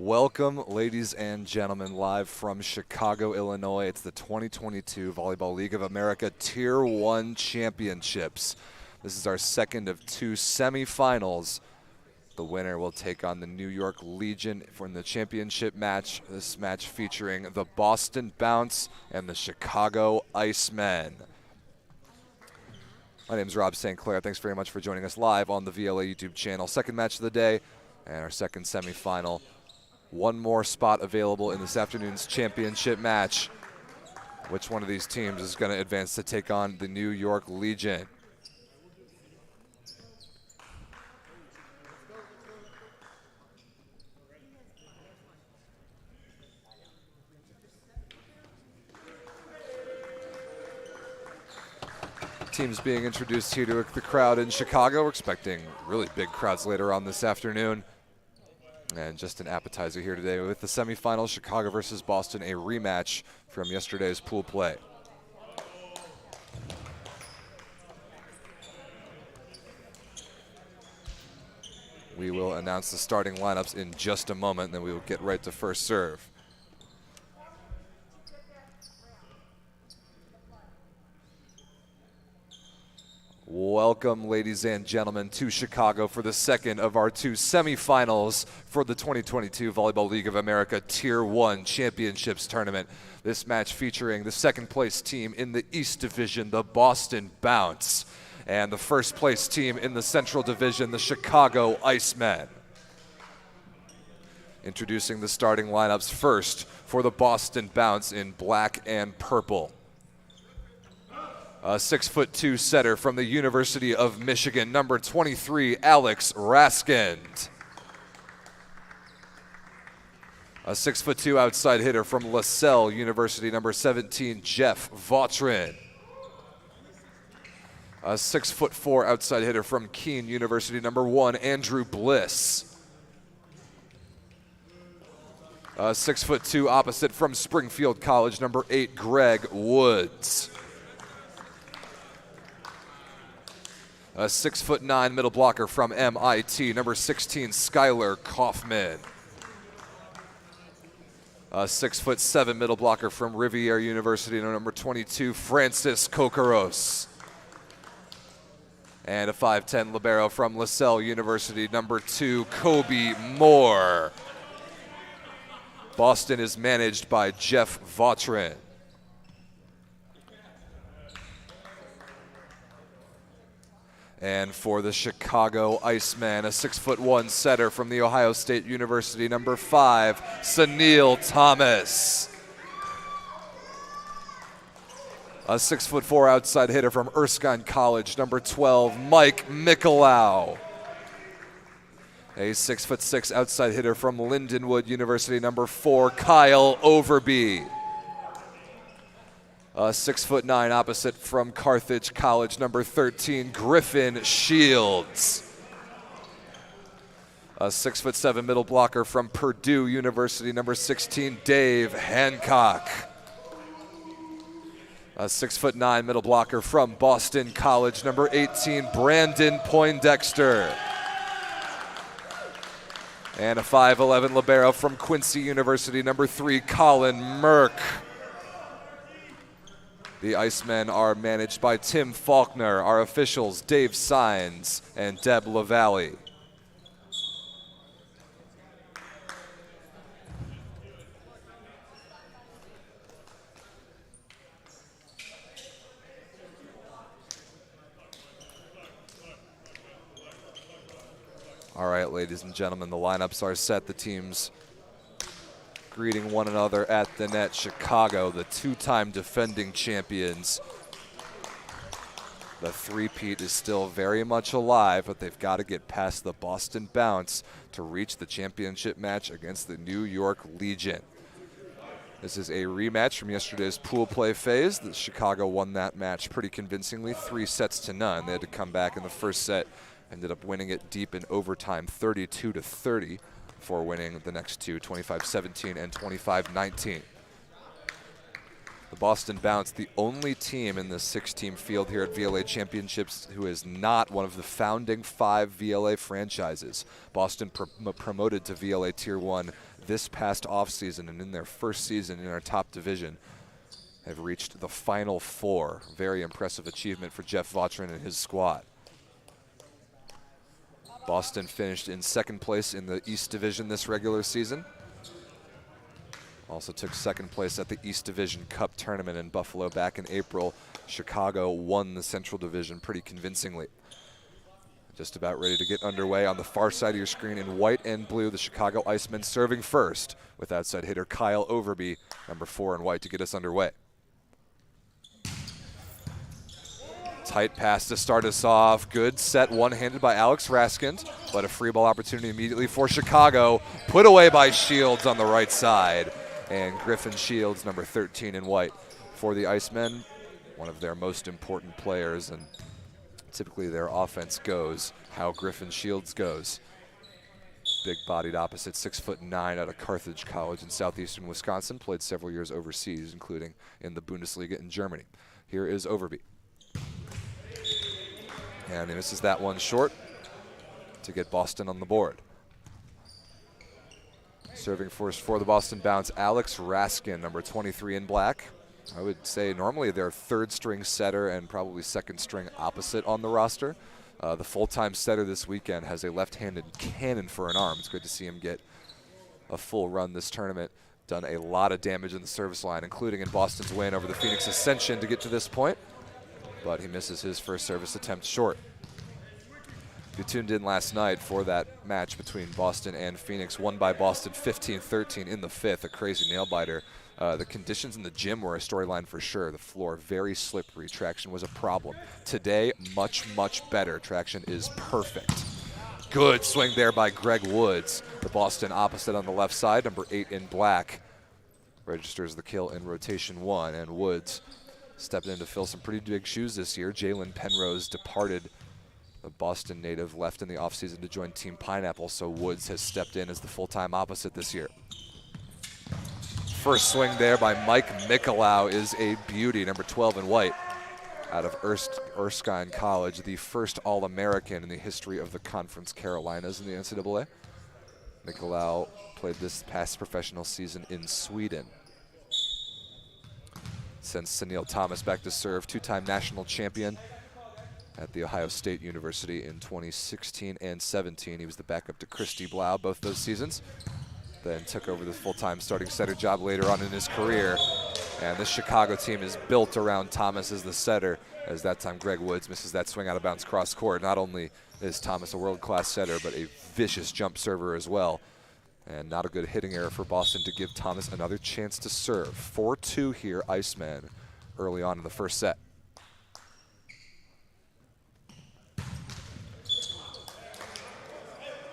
Welcome, ladies and gentlemen, live from Chicago, Illinois. It's the 2022 Volleyball League of America Tier 1 Championships. This is our second of two semifinals. The winner will take on the New York Legion for the championship match. This match featuring the Boston Bounce and the Chicago Icemen. My name is Rob St. Clair. Thanks very much for joining us live on the VLA YouTube channel. Second match of the day and our second semifinal. One more spot available in this afternoon's championship match. Which one of these teams is going to advance to take on the New York Legion? Teams being introduced here to the crowd in Chicago. We're expecting really big crowds later on this afternoon. And just an appetizer here today with the semifinals, Chicago versus Boston, a rematch from yesterday's pool play. We will announce the starting lineups in just a moment, and then we will get right to first serve. Welcome, ladies and gentlemen, to Chicago for the second of our two semifinals for the 2022 Volleyball League of America Tier 1 Championships Tournament. This match featuring the second place team in the East Division, the Boston Bounce, and the first place team in the Central Division, the Chicago Icemen. Introducing the starting lineups first for the Boston Bounce in black and purple. A 6'2" setter from the University of Michigan, number 23, Alex Raskind. A 6'2" outside hitter from LaSalle University, number 17, Jeff Vautrin. A 6'4" outside hitter from Keene University, number 1, Andrew Bliss. A 6'2" opposite from Springfield College, number 8, Greg Woods. A 6'9" middle blocker from MIT, number 16, Skylar Kaufman. A 6'7" middle blocker from Rivier University, number 22, Francis Kokoros. And a 5'10" libero from LaSalle University, number 2, Kobe Moore. Boston is managed by Jeff Vautrin. And for the Chicago Icemen, a 6'1" setter from the Ohio State University, number 5, Sunil Thomas. A 6'4" outside hitter from Erskine College, number 12, Mike Mikolau. A 6'6" outside hitter from Lindenwood University, number 4, Kyle Overby. A 6'9" opposite from Carthage College, number 13, Griffin Shields. A 6'7" middle blocker from Purdue University, number 16, Dave Hancock. A 6'9" middle blocker from Boston College, number 18, Brandon Poindexter. And a 5'11" libero from Quincy University, number 3, Colin Merck. The Icemen are managed by Tim Faulkner, our officials Dave Sines and Deb LaValle. All right, ladies and gentlemen, the lineups are set. The teams greeting one another at the net. Chicago, the two-time defending champions. The three-peat is still very much alive, but they've got to get past the Boston Bounce to reach the championship match against the New York Legion. This is a rematch from yesterday's pool play phase. The Chicago won that match pretty convincingly, 3-0. They had to come back in the first set, ended up winning it deep in overtime, 32-30. For winning the next two, 25-17 and 25-19. The Boston Bounce, the only team in the 6-team field here at VLA Championships who is not one of the founding 5 VLA franchises. Boston promoted to VLA Tier 1 this past offseason and in their first season in our top division have reached the Final Four. Very impressive achievement for Jeff Vautrin and his squad. Boston finished in second place in the East Division this regular season. Also took second place at the East Division Cup tournament in Buffalo back in April. Chicago won the Central Division pretty convincingly. Just about ready to get underway on the far side of your screen in white and blue. The Chicago Icemen serving first with outside hitter Kyle Overby, number 4 in white, to get us underway. Tight pass to start us off. Good set one-handed by Alex Raskind, but a free ball opportunity immediately for Chicago. Put away by Shields on the right side. And Griffin Shields, number 13 in white, for the Icemen, one of their most important players, and typically their offense goes how Griffin Shields goes. Big-bodied opposite, 6'9", out of Carthage College in southeastern Wisconsin. Played several years overseas, including in the Bundesliga in Germany. Here is Overby. And he misses that one short to get Boston on the board. Serving first for the Boston Bounce, Alex Raskin, number 23 in black. I would say normally their third-string setter and probably second-string opposite on the roster. The full-time setter this weekend has a left-handed cannon for an arm. It's good to see him get a full run this tournament. Done a lot of damage in the service line, including in Boston's win over the Phoenix Ascension to get to this point. But he misses his first service attempt short. If you tuned in last night for that match between Boston and Phoenix, won by Boston 15-13 in the fifth, a crazy nail-biter. The conditions in the gym were a storyline for sure. The floor very slippery. Traction was a problem. Today, much, much better. Traction is perfect. Good swing there by Greg Woods. The Boston opposite on the left side, number 8 in black, registers the kill in rotation 1, and Woods stepped in to fill some pretty big shoes this year. Jalen Penrose departed. The Boston native left in the offseason to join Team Pineapple, so Woods has stepped in as the full-time opposite this year. First swing there by Mike Mikolau is a beauty, number 12 in white, out of Erskine College, the first All-American in the history of the Conference Carolinas in the NCAA. Mikolau played this past professional season in Sweden. Sends Sunil Thomas back to serve, two-time national champion at The Ohio State University in 2016 and 17. He was the backup to Christy Blau both those seasons. Then took over the full-time starting setter job later on in his career. And this Chicago team is built around Thomas as the setter, as that time Greg Woods misses that swing out of bounds cross court. Not only is Thomas a world-class setter, but a vicious jump server as well. And not a good hitting error for Boston to give Thomas another chance to serve. 4-2 here, Iceman, early on in the first set.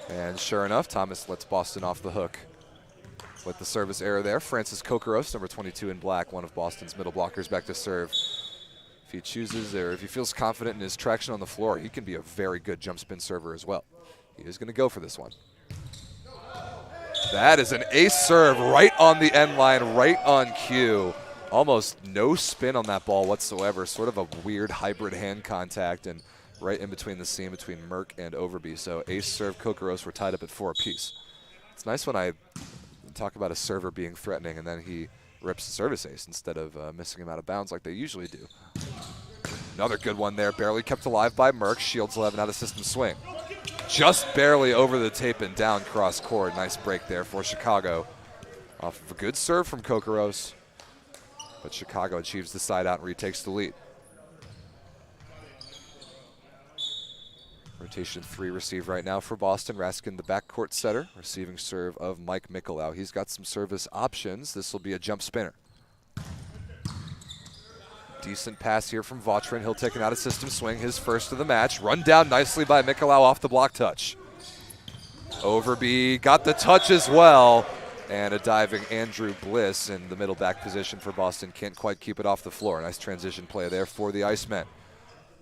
And sure enough, Thomas lets Boston off the hook with the service error there. Francis Kokoros, number 22 in black, one of Boston's middle blockers, back to serve. If he chooses, or if he feels confident in his traction on the floor, he can be a very good jump spin server as well. He is going to go for this one. That is an ace serve right on the end line, right on cue. Almost no spin on that ball whatsoever. Sort of a weird hybrid hand contact, and right in between the seam between Merck and Overby. So ace serve, Kokoros were tied up at 4 apiece. It's nice when I talk about a server being threatening and then he rips the service ace instead of missing him out of bounds like they usually do. Another good one there, barely kept alive by Merck. Shields 11 out of system swing. Just barely over the tape and down cross court. Nice break there for Chicago. Off of a good serve from Kokoros, but Chicago achieves the side out and retakes the lead. Rotation 3 received right now for Boston. Raskin, the backcourt setter, receiving serve of Mike Mikolau. He's got some service options. This will be a jump spinner. Decent pass here from Vautrin. He'll take an out-of-system swing, his first of the match. Run down nicely by Mikolau off the block touch. Overby got the touch as well. And a diving Andrew Bliss in the middle back position for Boston. Can't quite keep it off the floor. Nice transition play there for the Icemen.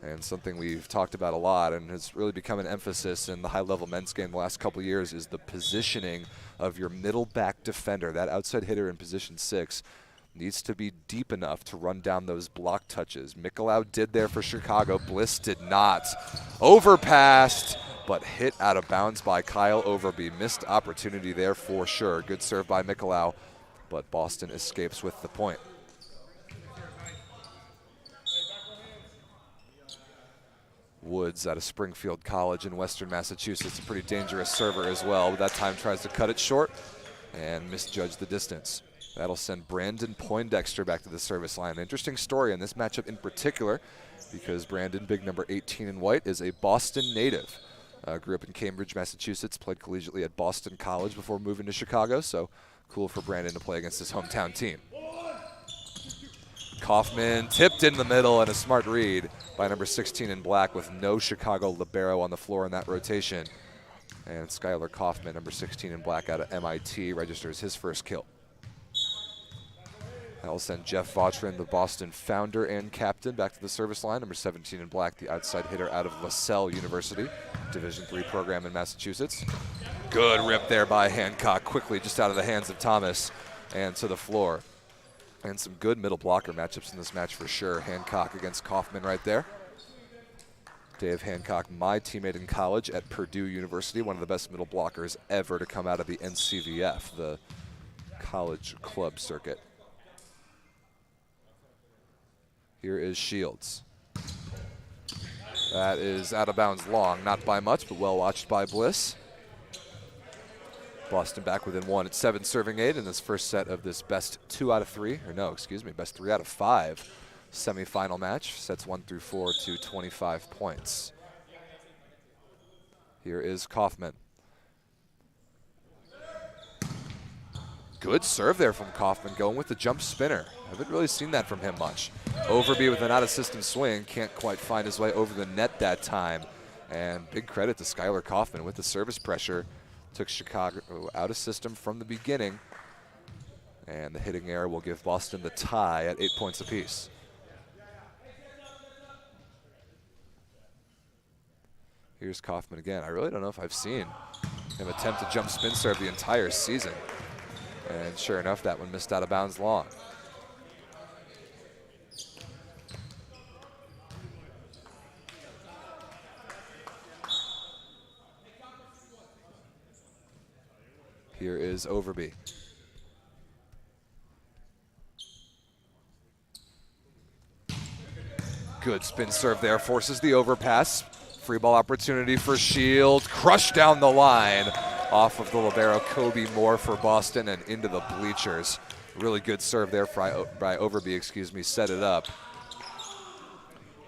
And something we've talked about a lot and has really become an emphasis in the high-level men's game the last couple of years is the positioning of your middle back defender. That outside hitter in position 6 needs to be deep enough to run down those block touches. Mikolau did there for Chicago. Bliss did not. Overpassed but hit out of bounds by Kyle Overby. Missed opportunity there for sure. Good serve by Mikolau, but Boston escapes with the point. Woods out of Springfield College in Western Massachusetts, a pretty dangerous server as well, but that time tries to cut it short and misjudged the distance. That'll send Brandon Poindexter back to the service line. An interesting story in this matchup in particular, because Brandon, big number 18 in white, is a Boston native. Grew up in Cambridge, Massachusetts, played collegiately at Boston College before moving to Chicago, so cool for Brandon to play against his hometown team. Kaufman tipped in the middle, and a smart read by number 16 in black with no Chicago libero on the floor in that rotation. And Skylar Kaufman, number 16 in black out of MIT, registers his first kill. That'll send Jeff Vautrin, the Boston founder and captain, back to the service line. Number 17 in black, the outside hitter out of LaSalle University, Division III program in Massachusetts. Good rip there by Hancock, quickly just out of the hands of Thomas and to the floor. And some good middle blocker matchups in this match for sure. Hancock against Kaufman right there. Dave Hancock, my teammate in college at Purdue University, one of the best middle blockers ever to come out of the NCVF, the college club circuit. Here is Shields. That is out of bounds long, not by much, but well watched by Bliss. Boston back within one at 7 serving 8 in this first set of this best 2 out of 3, or no, excuse me, best 3 out of 5 semifinal match. Sets 1 through 4 to 25 points. Here is Kaufman. Good serve there from Kaufman, going with the jump spinner. Haven't really seen that from him much. Overby with an out-of-system swing, can't quite find his way over the net that time. And big credit to Skylar Kaufman with the service pressure. Took Chicago out of system from the beginning. And the hitting error will give Boston the tie at 8 points apiece. Here's Kaufman again. I really don't know if I've seen him attempt to jump spin serve the entire season. And sure enough, that one missed out of bounds long. Here is Overby. Good spin serve there, forces the overpass. Free ball opportunity for Shield. Crushed down the line off of the libero Kobe Moore for Boston and into the bleachers. Really good serve there by Overby, excuse me, set it up.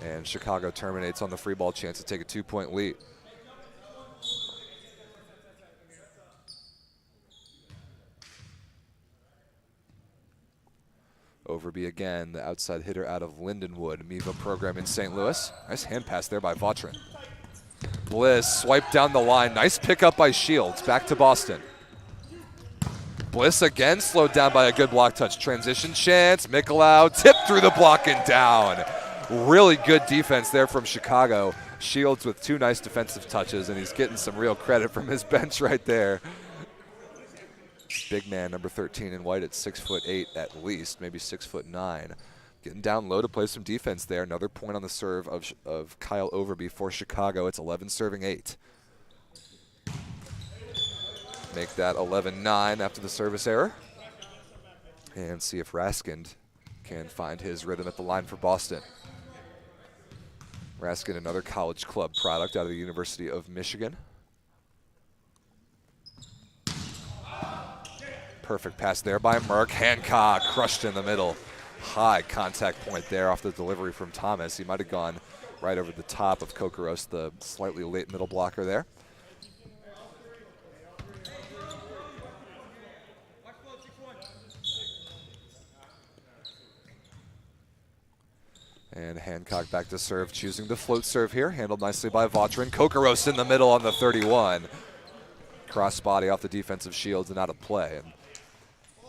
And Chicago terminates on the free ball chance to take a 2-point lead. Overby again, the outside hitter out of Lindenwood, MIVA program in St. Louis. Nice hand pass there by Vautrin. Bliss swiped down the line. Nice pickup by Shields. Back to Boston. Bliss again slowed down by a good block touch. Transition chance. Mikolau tipped through the block and down. Really good defense there from Chicago. Shields with 2 nice defensive touches, and he's getting some real credit from his bench right there. Big man, number 13 in white at 6'8" at least, maybe 6'9". Getting down low to play some defense there. Another point on the serve of Kyle Overby for Chicago. It's 11 serving 8. Make that 11-9 after the service error. And see if Raskind can find his rhythm at the line for Boston. Raskind, another college club product out of the University of Michigan. Perfect pass there by Merck. Hancock crushed in the middle. High contact point there off the delivery from Thomas. He might have gone right over the top of Kokoros, the slightly late middle blocker there. And Hancock back to serve, choosing the float serve here. Handled nicely by Vautrin. Kokoros in the middle on the 31. Cross body off the defensive Shields and out of play. And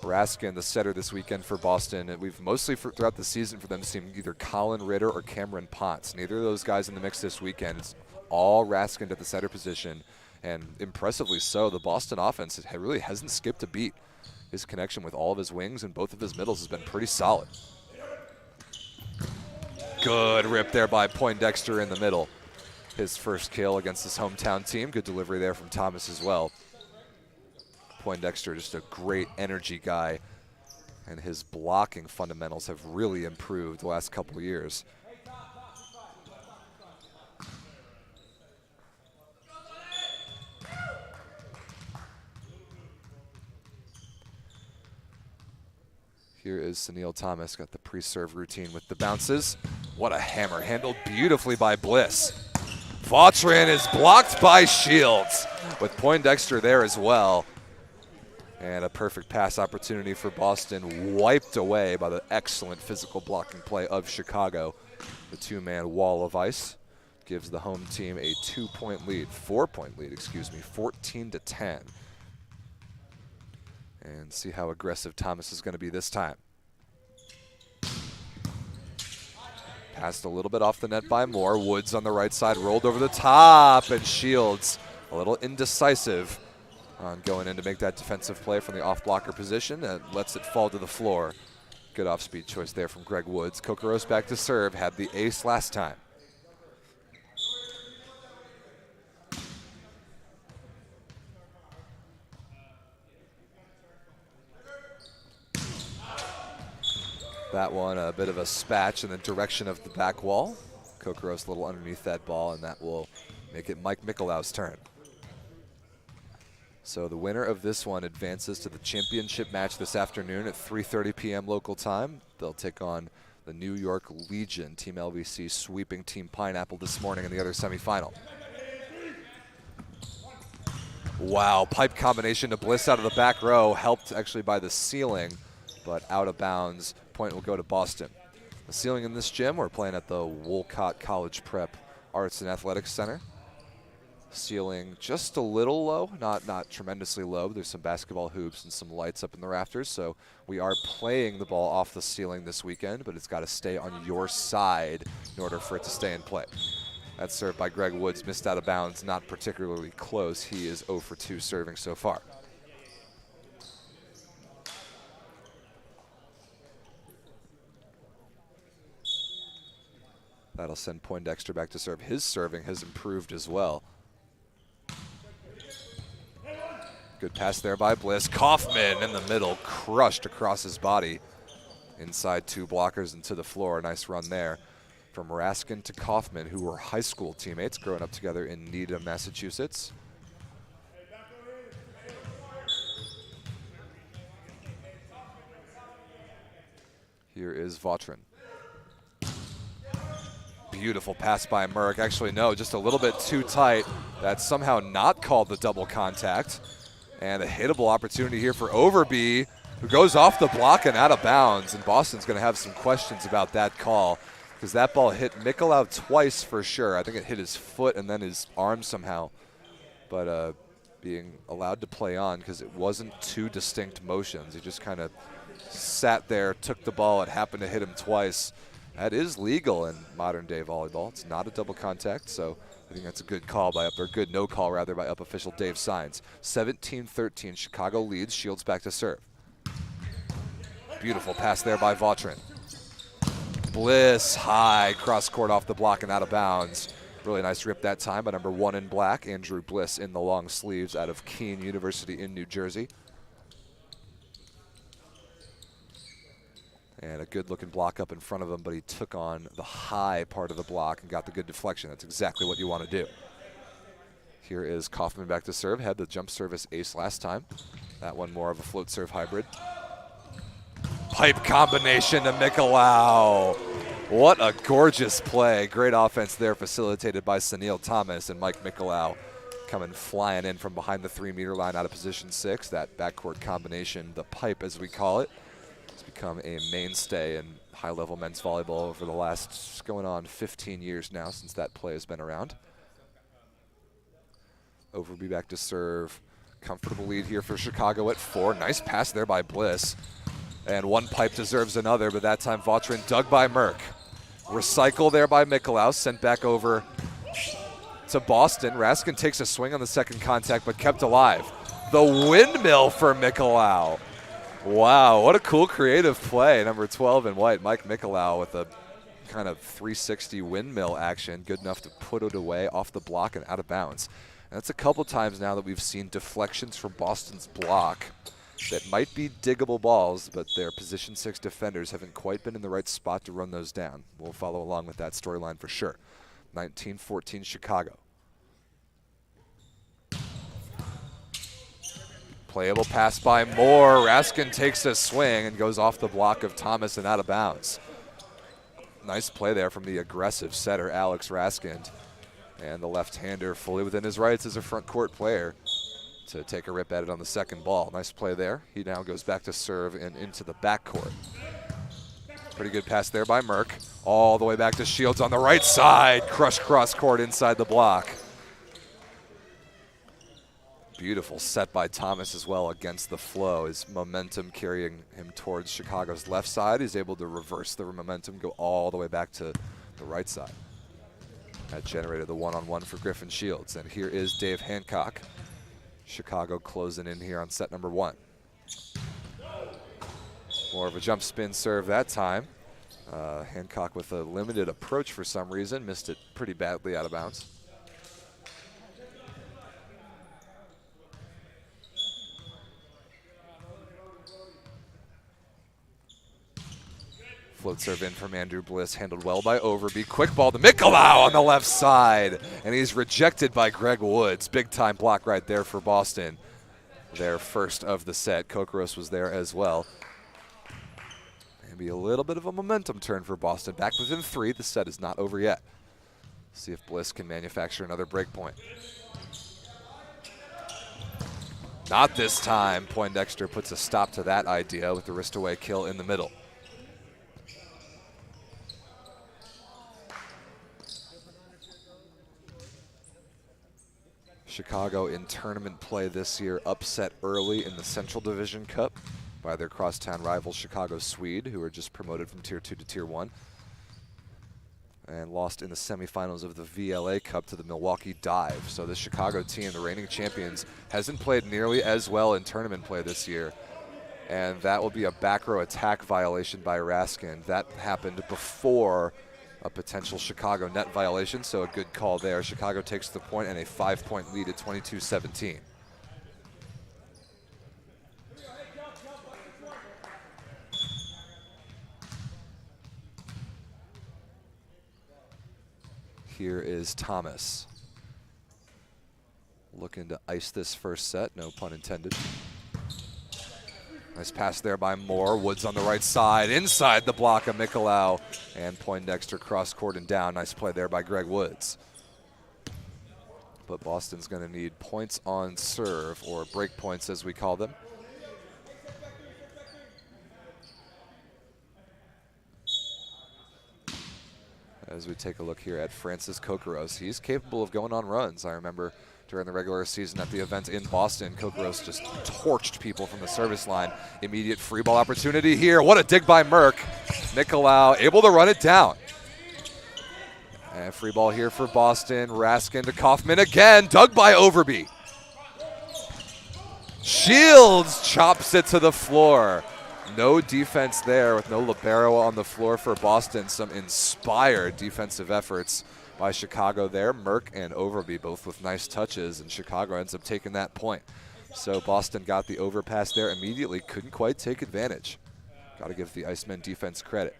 Raskin, the setter this weekend for Boston, and we've mostly throughout the season for them seen either Colin Ritter or Cameron Ponce. Neither of those guys in the mix this weekend. It's all Raskin at the setter position, and impressively so. The Boston offense really hasn't skipped a beat. His connection with all of his wings and both of his middles has been pretty solid. Good rip there by Poindexter in the middle. his first kill against his hometown team. Good delivery there from Thomas as well. Poindexter, just a great energy guy, and his blocking fundamentals have really improved the last couple of years. Here is Sunil Thomas, got the pre-serve routine with the bounces. What a hammer, handled beautifully by Bliss. Vautrin is blocked by Shields, with Poindexter there as well. And a perfect pass opportunity for Boston, wiped away by the excellent physical blocking play of Chicago. The two-man wall of ice gives the home team a 2-point lead, 4-point lead, excuse me, 14-10. And see how aggressive Thomas is going to be this time. Passed a little bit off the net by Moore. Woods on the right side, rolled over the top, and Shields a little indecisive on going in to make that defensive play from the off-blocker position and lets it fall to the floor. Good off-speed choice there from Greg Woods. Kokoros back to serve, had the ace last time. That one, a bit of a spatch in the direction of the back wall. Kokoros a little underneath that ball, and that will make it Mike Mikolau's turn. So the winner of this one advances to the championship match this afternoon at 3:30 p.m. local time. They'll take on the New York Legion, Team LBC sweeping Team Pineapple this morning in the other semifinal. Wow, pipe combination to Bliss out of the back row, helped actually by the ceiling, but out of bounds. Point will go to Boston. The ceiling in this gym, we're playing at the Wolcott College Prep Arts and Athletics Center. Ceiling just a little low, not tremendously low. There's some basketball hoops and some lights up in the rafters, so we are playing the ball off the ceiling this weekend, but it's got to stay on your side in order for it to stay in play. That's served by Greg Woods, missed out of bounds, not particularly close. He is 0 for 2 serving so far. That'll send Poindexter back to serve. His serving has improved as well. Good pass there by Bliss. Kaufman in the middle, crushed across his body. Inside two blockers and to the floor. Nice run there from Raskin to Kaufman, who were high school teammates growing up together in Needham, Massachusetts. Here is Vautrin. Beautiful pass by Merck. Actually, no, just a little bit too tight. That's somehow not called the double contact. And a hittable opportunity here for Overby, who goes off the block and out of bounds. And Boston's going to have some questions about that call, because that ball hit Mikolau twice for sure. I think it hit his foot and then his arm somehow. But being allowed to play on because it wasn't two distinct motions. He just kind of sat there, took the ball. It happened to hit him twice. That is legal in modern day volleyball. It's not a double contact, so I think that's a good call by or good no call rather by UP official Dave Sines. 17-13, Chicago leads. Shields back to serve. Beautiful pass there by Vautrin. Bliss high, cross court off the block and out of bounds. Really nice rip that time by number 1 in black, Andrew Bliss in the long sleeves out of Keene University in New Jersey. And a good-looking block up in front of him, but he took on the high part of the block and got the good deflection. That's exactly what you want to do. Here is Kaufman back to serve. Had the jump service ace last time. That one more of a float serve hybrid. Pipe combination to Mikolau. What a gorgeous play. Great offense there facilitated by Sunil Thomas, and Mike Mikolau coming flying in from behind the 3-meter line out of position 6. That backcourt combination, the pipe as we call it, become a mainstay in high-level men's volleyball over the last going on 15 years now since that play has been around. Overby back to serve. Comfortable lead here for Chicago at 4. Nice pass there by Bliss. And one pipe deserves another, but that time Vautrin dug by Merck. Recycle there by Mikolau, sent back over to Boston. Raskin takes a swing on the second contact, but kept alive. The windmill for Mikolau. Wow, what a cool creative play. Number 12 in white, Mike Mikolau with a kind of 360 windmill action, good enough to put it away off the block and out of bounds. And that's a couple times now that we've seen deflections from Boston's block that might be diggable balls, but their position 6 defenders haven't quite been in the right spot to run those down. We'll follow along with that storyline for sure. 19-14 Chicago. Playable pass by Moore. Raskin takes a swing and goes off the block of Thomas and out of bounds. Nice play there from the aggressive setter, Alex Raskin. And the left-hander fully within his rights as a front court player to take a rip at it on the second ball. Nice play there. He now goes back to serve and into the backcourt. Pretty good pass there by Merck. All the way back to Shields on the right side. Crush cross court inside the block. Beautiful set by Thomas as well against the flow. His momentum carrying him towards Chicago's left side. He's able to reverse the momentum, go all the way back to the right side. That generated the one-on-one for Griffin Shields. And here is Dave Hancock. Chicago closing in here on set number 1. More of a jump spin serve that time. Hancock with a limited approach for some reason. Missed it pretty badly out of bounds. Float serve in from Andrew Bliss, handled well by Overby. Quick ball to Mikolau on the left side, and he's rejected by Greg Woods. Big time block right there for Boston. Their first of the set. Kokoros was there as well. Maybe a little bit of a momentum turn for Boston. Back within 3. The set is not over yet. See if Bliss can manufacture another break point. Not this time. Poindexter puts a stop to that idea with the wrist away kill in the middle. Chicago in tournament play this year upset early in the Central Division Cup by their crosstown rival Chicago Swede, who are just promoted from Tier 2 to Tier 1, and lost in the semifinals of the VLA Cup to the Milwaukee Dive. So the Chicago team, the reigning champions, hasn't played nearly as well in tournament play this year, and that will be a back row attack violation by Raskin. That happened before a potential Chicago net violation, so a good call there. Chicago takes the point and a 5-point lead at 22-17. Here is Thomas. Looking to ice this first set, no pun intended. Nice pass there by Moore. Woods on the right side, inside the block of Mikolau. And Poindexter cross court and down. Nice play there by Greg Woods. But Boston's going to need points on serve, or break points as we call them. As we take a look here at Francis Kokoros, he's capable of going on runs. I remember during the regular season at the event in Boston, Kokoros just torched people from the service line. Immediate free ball opportunity here. What a dig by Merck. Mikolau able to run it down. And free ball here for Boston. Raskin to Kaufman again, dug by Overby. Shields chops it to the floor. No defense there with no libero on the floor for Boston. Some inspired defensive efforts by Chicago there. Merck and Overby both with nice touches, and Chicago ends up taking that point. So Boston got the overpass there immediately, couldn't quite take advantage. Got to give the Icemen defense credit.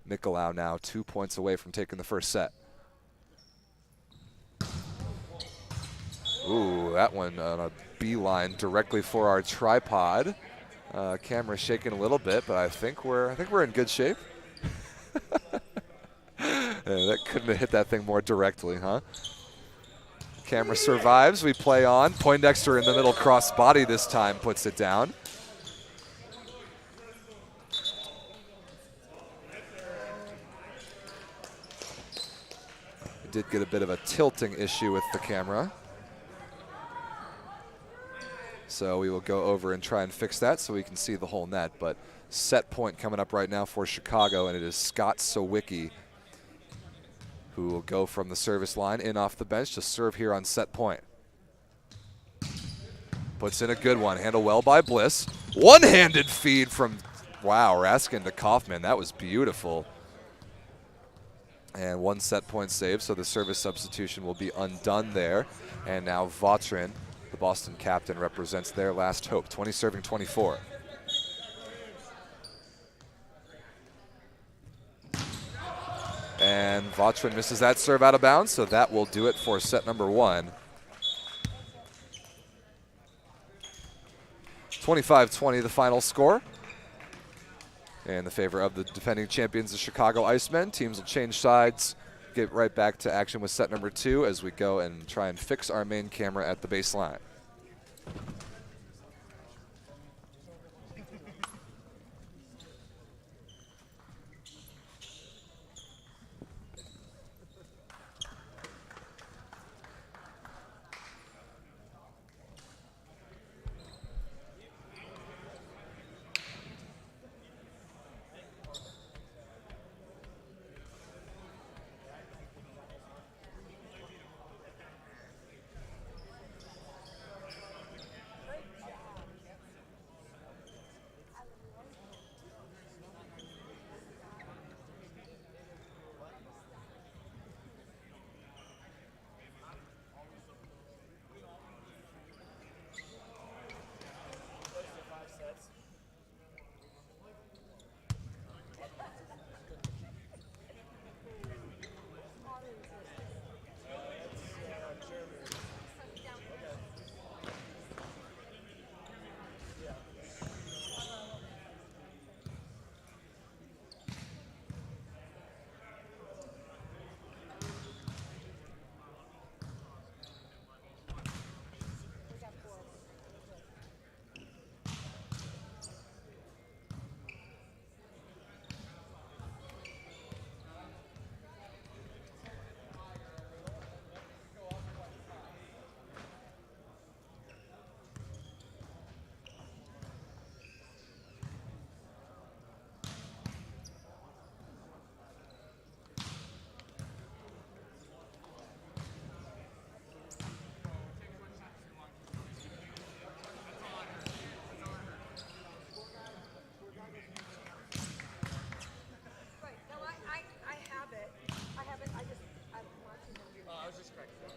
Mikolau now 2 points away from taking the first set. Ooh, that one on a beeline directly for our tripod. Camera shaking a little bit, but I think we're in good shape. That couldn't have hit that thing more directly, huh? Camera survives. We play on. Poindexter in the middle, cross body this time, puts it down. We did get a bit of a tilting issue with the camera. So we will go over and try and fix that so we can see the whole net. But set point coming up right now for Chicago, and it is Scott Sawicki who will go from the service line in off the bench to serve here on set point. Puts in a good one. Handle well by Bliss. One-handed feed from, wow, Raskin to Kaufman. That was beautiful. And 1 set point save, so the service substitution will be undone there. And now Vautrin, the Boston captain, represents their last hope. 20 serving 24. And Vautrin misses that serve out of bounds, so that will do it for set number 1. 25-20 the final score. In the favor of the defending champions, the Chicago Icemen. Teams will change sides, get right back to action with set number 2 as we go and try and fix our main camera at the baseline.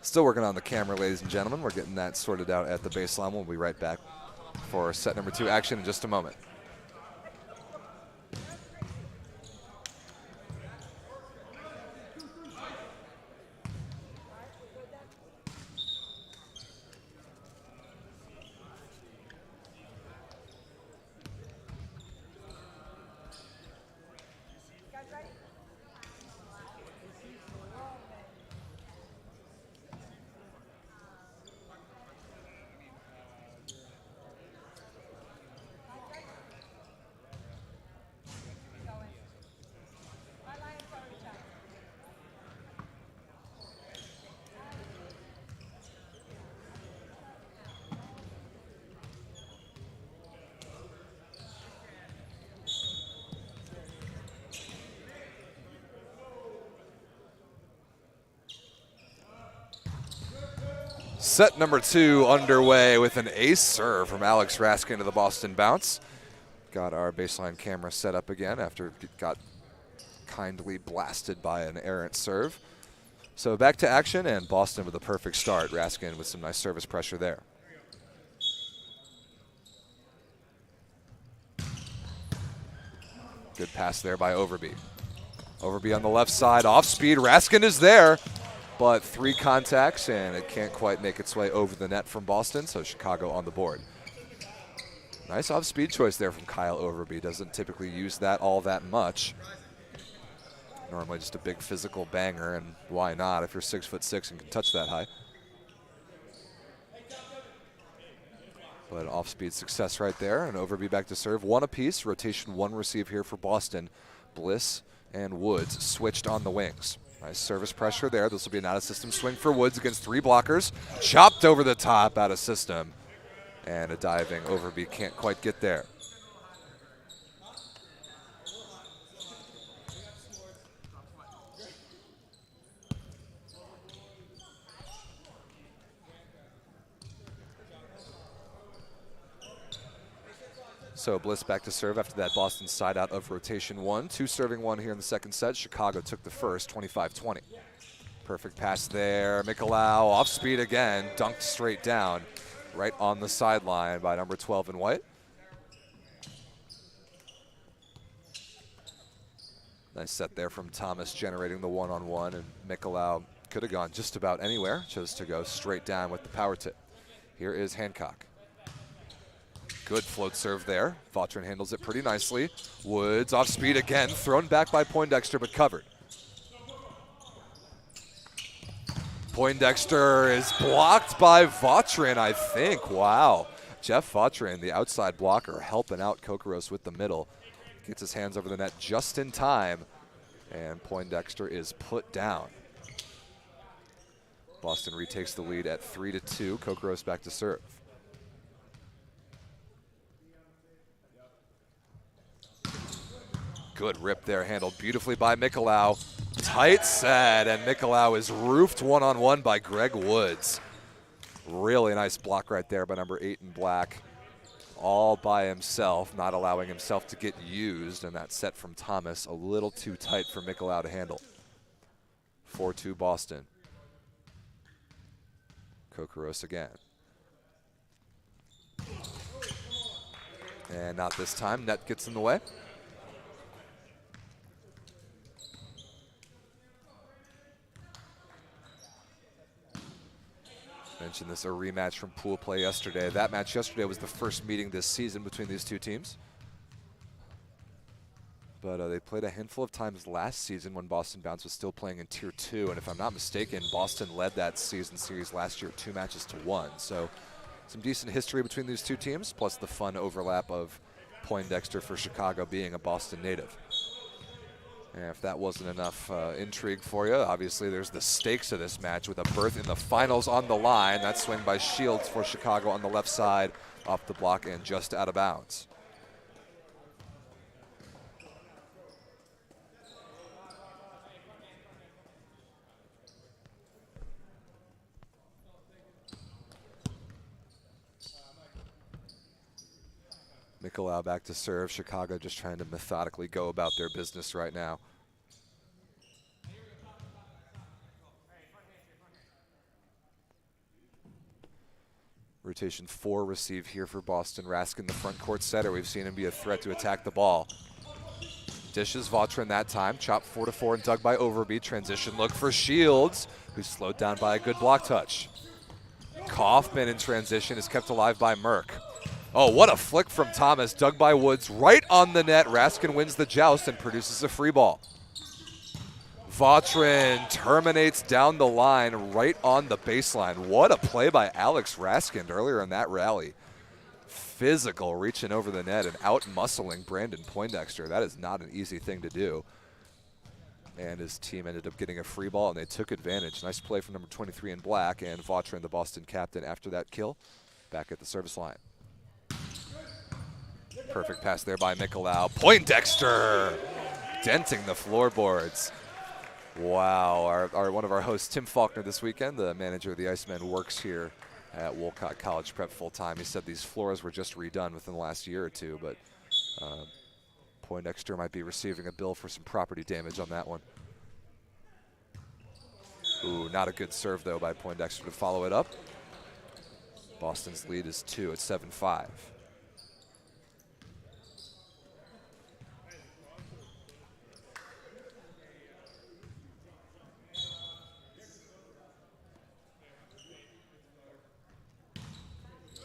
Still working on the camera, ladies and gentlemen. We're getting that sorted out at the baseline. We'll be right back for set number 2 action in just a moment. Set number 2 underway with an ace serve from Alex Raskin to the Boston bounce. Got our baseline camera set up again after it got kindly blasted by an errant serve. So back to action, and Boston with a perfect start. Raskin with some nice service pressure there. Good pass there by Overby. Overby on the left side, off speed. Raskin is there, but 3 contacts, and it can't quite make its way over the net from Boston, so Chicago on the board. Nice off-speed choice there from Kyle Overby. Doesn't typically use that all that much. Normally just a big physical banger, and why not if you're 6'6" and can touch that high. But off-speed success right there, and Overby back to serve. 1 apiece, rotation 1 receive here for Boston. Bliss and Woods switched on the wings. Nice service pressure there. This will be an out-of-system swing for Woods against 3 blockers. Chopped over the top, out of system. And a diving Overby can't quite get there. So Bliss back to serve after that Boston side out of rotation 1. 2 serving 1 here in the second set. Chicago took the first, 25-20. Perfect pass there. Mikolau off speed again, dunked straight down, right on the sideline by number 12 in white. Nice set there from Thomas, generating the one-on-one, and Mikolau could have gone just about anywhere, chose to go straight down with the power tip. Here is Hancock. Good float serve there. Vautrin handles it pretty nicely. Woods off speed again, thrown back by Poindexter, but covered. Poindexter is blocked by Vautrin, I think. Wow. Jeff Vautrin, the outside blocker, helping out Kokoros with the middle. Gets his hands over the net just in time, and Poindexter is put down. Boston retakes the lead at 3-2. Kokoros back to serve. Good rip there, handled beautifully by Mikolau. Tight set, and Mikolau is roofed one-on-one by Greg Woods. Really nice block right there by number 8 in black. All by himself, not allowing himself to get used, and that set from Thomas a little too tight for Mikolau to handle. 4-2 Boston. Kokoros again. And not this time, net gets in the way. Mentioned this a rematch from pool play yesterday. That match yesterday was the first meeting this season between these two teams. But they played a handful of times last season when Boston Bounce was still playing in Tier 2. And if I'm not mistaken, Boston led that season series last year 2-1. So some decent history between these two teams, plus the fun overlap of Poindexter for Chicago being a Boston native. And if that wasn't enough intrigue for you, obviously there's the stakes of this match with a berth in the finals on the line. That swing by Shields for Chicago on the left side, off the block and just out of bounds. Mikolau back to serve. Chicago just trying to methodically go about their business right now. Rotation 4 receive here for Boston. Raskin, the front court setter. We've seen him be a threat to attack the ball. Dishes Vautrin that time. Chop 4-4 and dug by Overby. Transition look for Shields, who's slowed down by a good block touch. Kaufman in transition is kept alive by Merck. Oh, what a flick from Thomas, dug by Woods, right on the net. Raskin wins the joust and produces a free ball. Vautrin terminates down the line right on the baseline. What a play by Alex Raskin earlier in that rally. Physical, reaching over the net and out-muscling Brandon Poindexter. That is not an easy thing to do. And his team ended up getting a free ball, and they took advantage. Nice play from number 23 in black, and Vautrin, the Boston captain, after that kill, back at the service line. Perfect pass there by Mikolau. Poindexter denting the floorboards. Wow, one of our hosts, Tim Faulkner, this weekend, the manager of the Icemen, works here at Wolcott College Prep full-time. He said these floors were just redone within the last year or two, but Poindexter might be receiving a bill for some property damage on that one. Ooh, not a good serve, though, by Poindexter to follow it up. Boston's lead is 2 at 7-5.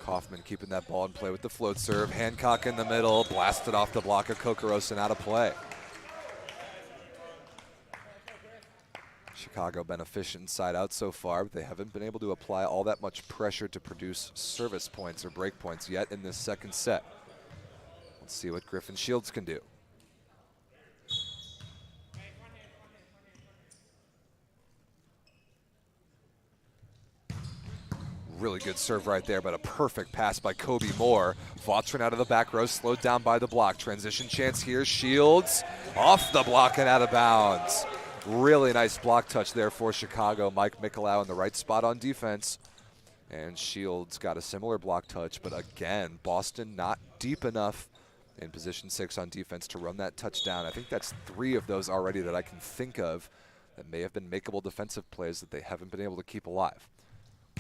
Kaufman keeping that ball in play with the float serve. Hancock in the middle, blasted off the block of Kokoros and out of play. Chicago been efficient side out so far, but they haven't been able to apply all that much pressure to produce service points or break points yet in this second set. Let's see what Griffin Shields can do. Really good serve right there, but a perfect pass by Kobe Moore. Vautrin out of the back row, slowed down by the block. Transition chance here. Shields off the block and out of bounds. Really nice block touch there for Chicago. Mike Mikolau in the right spot on defense. And Shields got a similar block touch, but again, Boston not deep enough in position 6 on defense to run that touchdown. I think that's 3 of those already that I can think of that may have been makeable defensive plays that they haven't been able to keep alive.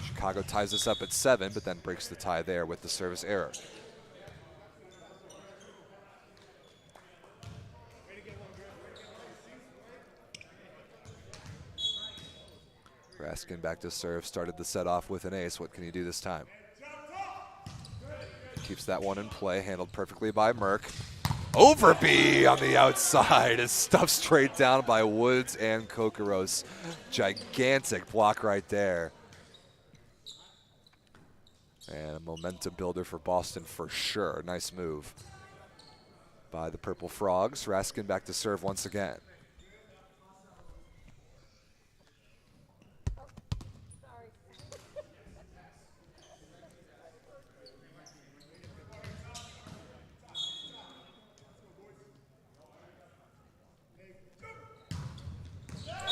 Chicago ties this up at 7, but then breaks the tie there with the service error. Raskin back to serve, started the set off with an ace. What can he do this time? Keeps that one in play, handled perfectly by Merck. Overby on the outside is stuffed straight down by Woods and Kokoros. Gigantic block right there. And a momentum builder for Boston for sure. Nice move by the Purple Frogs. Raskin back to serve once again.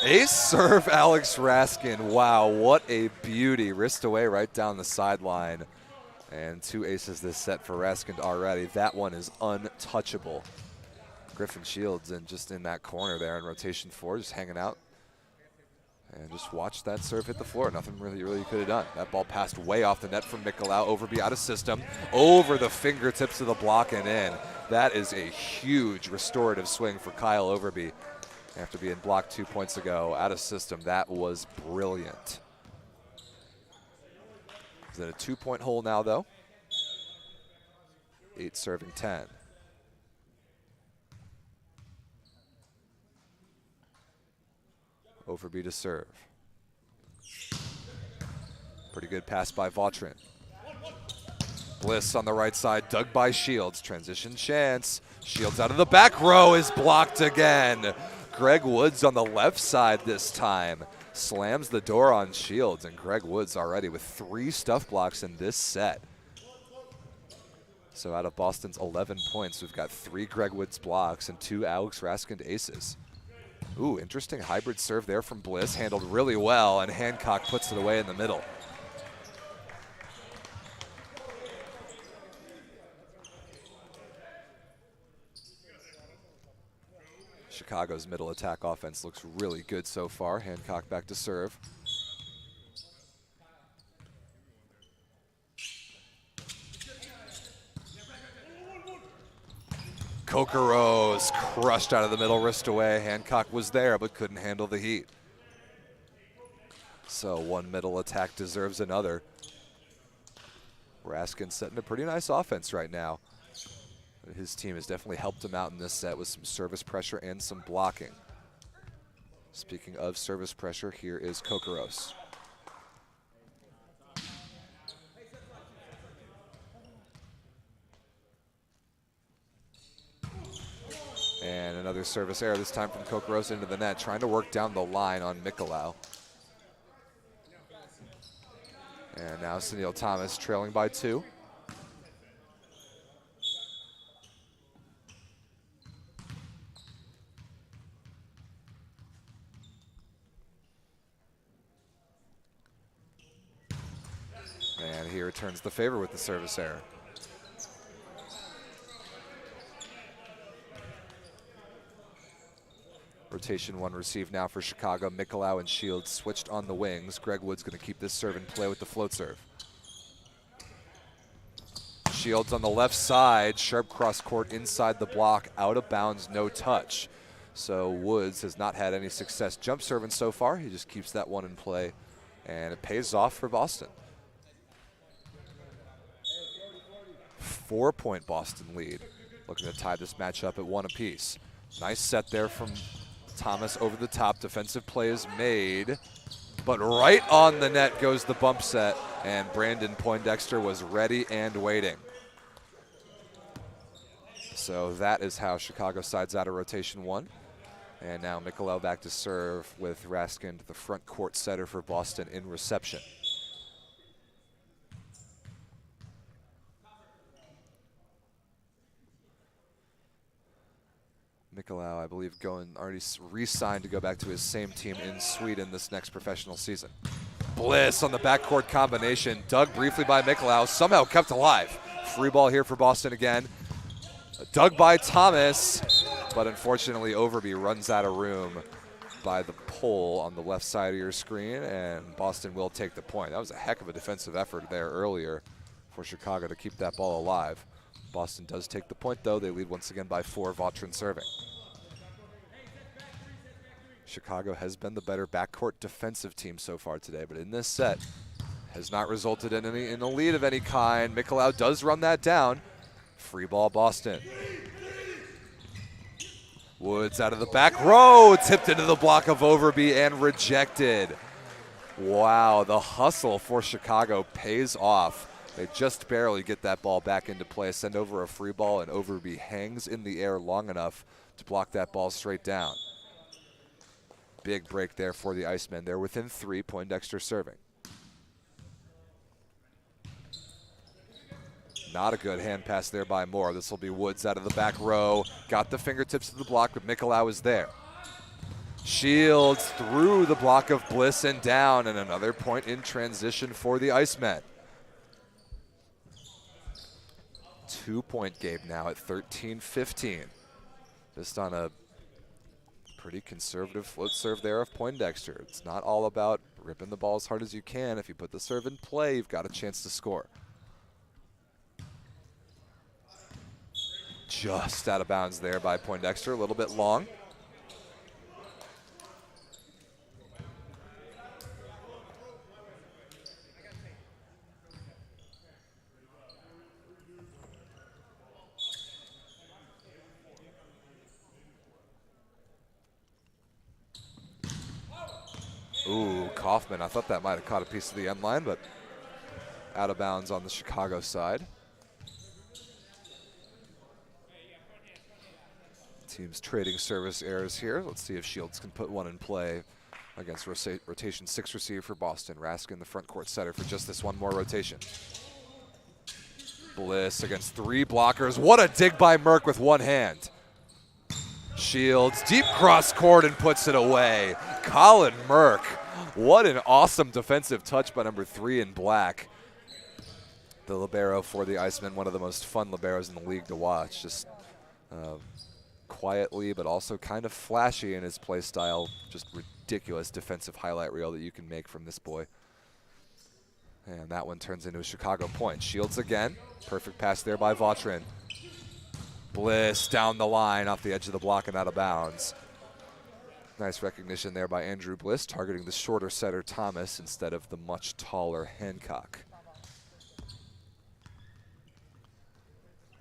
Ace serve, Alex Raskin. Wow, what a beauty. Wrist away right down the sideline. And 2 aces this set for Raskin already. That one is untouchable. Griffin Shields and just in that corner there in rotation 4, just hanging out. And just watch that serve hit the floor. Nothing really could have done. That ball passed way off the net from Mikolau. Overby out of system. Over the fingertips of the block and in. That is a huge restorative swing for Kyle Overby. After being blocked 2 points ago, out of system, that was brilliant. Is it a 2-point hole now, though? 8 serving 10. Overby to serve. Pretty good pass by Vautrin. Bliss on the right side, dug by Shields. Transition chance. Shields out of the back row is blocked again. Greg Woods on the left side this time. Slams the door on Shields, and Greg Woods already with 3 stuff blocks in this set. So out of Boston's 11 points, we've got 3 Greg Woods blocks and 2 Alex Raskin aces. Ooh, interesting hybrid serve there from Bliss. Handled really well, and Hancock puts it away in the middle. Chicago's middle attack offense looks really good so far. Hancock back to serve. Kokoros crushed out of the middle, wrist away. Hancock was there but couldn't handle the heat. So one middle attack deserves another. Raskin setting a pretty nice offense right now. His team has definitely helped him out in this set with some service pressure and some blocking. Speaking of service pressure, here is Kokoros. And another service error, this time from Kokoros into the net, trying to work down the line on Mikolau. And now Sunil Thomas trailing by 2. And he returns the favor with the service error. Rotation 1 received now for Chicago. Mikolau and Shields switched on the wings. Greg Wood's going to keep this serve in play with the float serve. Shields on the left side. Sharp cross court inside the block. Out of bounds, no touch. So Woods has not had any success jump serving so far. He just keeps that one in play, and it pays off for Boston. 4-point Boston lead. Looking to tie this match up at 1 apiece. Nice set there from Thomas over the top. Defensive play is made, but right on the net goes the bump set, and Brandon Poindexter was ready and waiting. So that is how Chicago sides out of rotation 1. And now Mikolau back to serve with Raskin, the front court setter for Boston, in reception. Mikolau, I believe, already re-signed to go back to his same team in Sweden this next professional season. Bliss on the backcourt combination, dug briefly by Mikolau, somehow kept alive. Free ball here for Boston again. Dug by Thomas, but unfortunately Overby runs out of room by the pole on the left side of your screen, and Boston will take the point. That was a heck of a defensive effort there earlier for Chicago to keep that ball alive. Boston does take the point, though. They lead once again by 4, Vautrin serving. Chicago has been the better backcourt defensive team so far today, but in this set has not resulted in a lead of any kind. Mikolau does run that down. Free ball, Boston. Woods out of the back row, tipped into the block of Overby and rejected. Wow, the hustle for Chicago pays off. They just barely get that ball back into play, send over a free ball, and Overby hangs in the air long enough to block that ball straight down. Big break there for the Icemen. They're within 3, Poindexter serving. Not a good hand pass there by Moore. This will be Woods out of the back row. Got the fingertips of the block, but Mikolau is there. Shields through the block of Bliss and down, and another point in transition for the Icemen. 2-point game now at 13-15. Just on a pretty conservative float serve there of Poindexter. It's not all about ripping the ball as hard as you can. If you put the serve in play, you've got a chance to score. Just out of bounds there by Poindexter, a little bit long. Ooh, Kaufman, I thought that might have caught a piece of the end line, but out of bounds on the Chicago side. Teams trading service errors here. Let's see if Shields can put one in play against rotation 6 receiver for Boston. Raskin, the front court setter for just this one more rotation. Bliss against 3 blockers. What a dig by Merck with one hand. Shields deep cross court and puts it away. Colin Merck. What an awesome defensive touch by number 3 in black. The libero for the Icemen, one of the most fun liberos in the league to watch. Just quietly, but also kind of flashy in his play style. Just ridiculous defensive highlight reel that you can make from this boy. And that one turns into a Chicago point. Shields again. Perfect pass there by Vautrin. Bliss down the line off the edge of the block and out of bounds. Nice recognition there by Andrew Bliss, targeting the shorter setter Thomas instead of the much taller Hancock.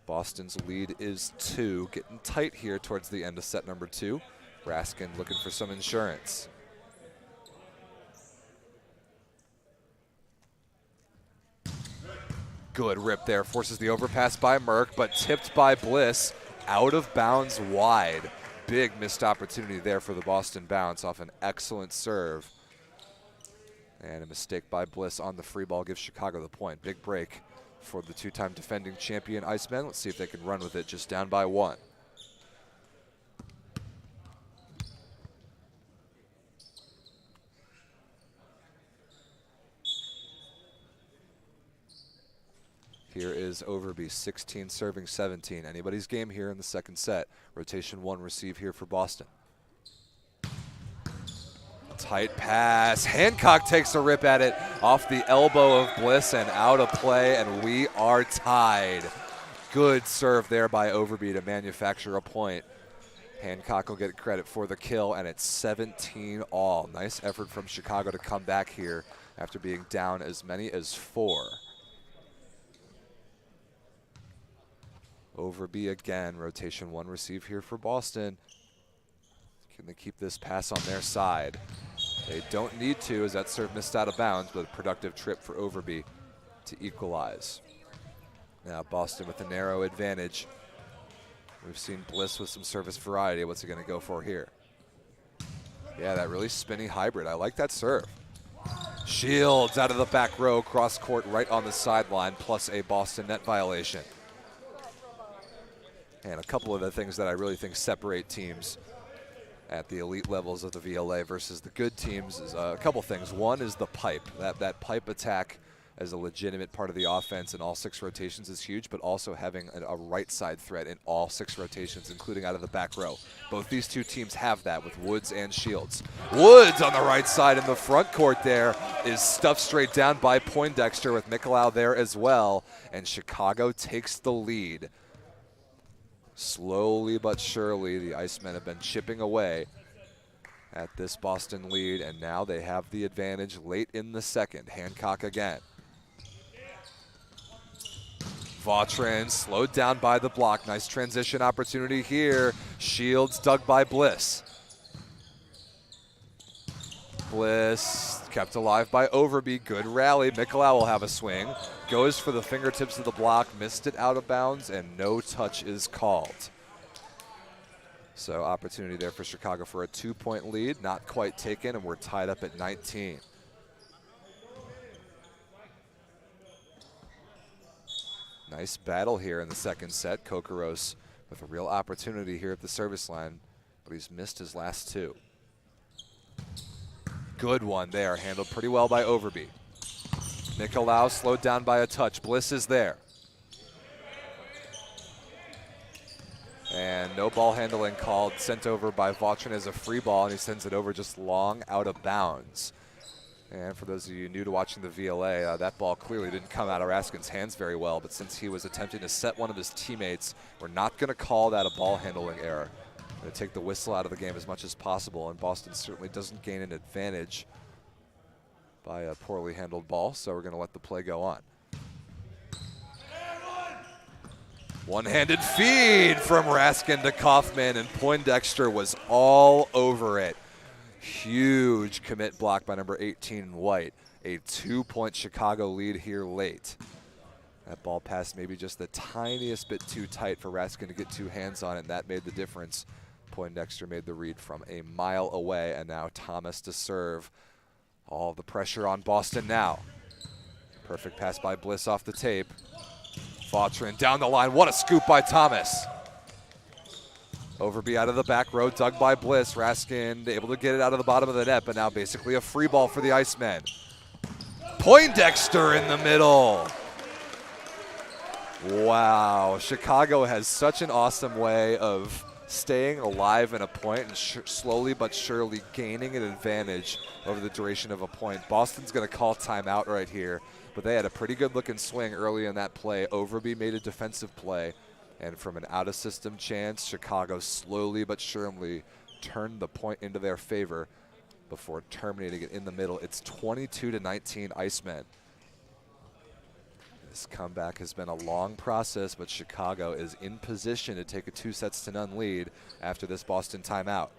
Boston's lead is 2, getting tight here towards the end of set number 2. Raskin looking for some insurance. Good rip there, forces the overpass by Merck, but tipped by Bliss, out of bounds wide. Big missed opportunity there for the Boston bounce off an excellent serve. And a mistake by Bliss on the free ball gives Chicago the point. Big break for the 2-time defending champion Icemen. Let's see if they can run with it, just down by 1. Here is Overby, 16 serving 17. Anybody's game here in the second set. Rotation 1 receive here for Boston. Tight pass. Hancock takes a rip at it off the elbow of Bliss and out of play, and we are tied. Good serve there by Overby to manufacture a point. Hancock will get credit for the kill, and it's 17 all. Nice effort from Chicago to come back here after being down as many as 4. Overby again, rotation 1 receive here for Boston. Can they keep this pass on their side? They don't need to, as that serve missed out of bounds, but a productive trip for Overby to equalize. Now Boston with a narrow advantage. We've seen Bliss with some service variety. What's he going to go for here? Yeah, that really spinny hybrid. I like that serve. Shields out of the back row, cross court right on the sideline, plus a Boston net violation. And a couple of the things that I really think separate teams at the elite levels of the VLA versus the good teams is a couple things. One is the pipe. That pipe attack as a legitimate part of the offense in all 6 rotations is huge, but also having a right side threat in all 6 rotations, including out of the back row. Both these two teams have that with Woods and Shields. Woods on the right side in the front court there is stuffed straight down by Poindexter with Mikolau there as well, and Chicago takes the lead. Slowly but surely, the Icemen have been chipping away at this Boston lead, and now they have the advantage late in the second. Hancock again. Vautrin slowed down by the block. Nice transition opportunity here. Shields dug by Bliss. Bliss kept alive by Overby. Good rally. Mikolau will have a swing. Goes for the fingertips of the block. Missed it out of bounds, and no touch is called. So opportunity there for Chicago for a 2-point lead. Not quite taken, and we're tied up at 19. Nice battle here in the second set. Kokoros with a real opportunity here at the service line, but he's missed his last 2. Good one there, handled pretty well by Overby. Mikolau slowed down by a touch. Bliss is there. And no ball handling called, sent over by Vautrin as a free ball, and he sends it over just long out of bounds. And for those of you new to watching the VLA, that ball clearly didn't come out of Raskin's hands very well, but since he was attempting to set one of his teammates, we're not going to call that a ball handling error. We're going to take the whistle out of the game as much as possible, and Boston certainly doesn't gain an advantage by a poorly handled ball, so we're going to let the play go on. One-handed feed from Raskin to Kaufman, and Poindexter was all over it. Huge commit block by number 18, White. A 2-point Chicago lead here late. That ball passed maybe just the tiniest bit too tight for Raskin to get 2 hands on it, and that made the difference. Poindexter made the read from a mile away, and now Thomas to serve. All the pressure on Boston now. Perfect pass by Bliss off the tape. Vautrin down the line. What a scoop by Thomas. Overby out of the back row, dug by Bliss. Raskin able to get it out of the bottom of the net, but now basically a free ball for the Icemen. Poindexter in the middle. Wow, Chicago has such an awesome way of staying alive in a point and slowly but surely gaining an advantage over the duration of a point. Boston's going to call timeout right here, but they had a pretty good looking swing early in that play. Overby made a defensive play, and from an out-of-system chance, Chicago slowly but surely turned the point into their favor before terminating it in the middle. It's 22-19 Icemen. This comeback has been a long process, but Chicago is in position to take a 2-0 lead after this Boston timeout.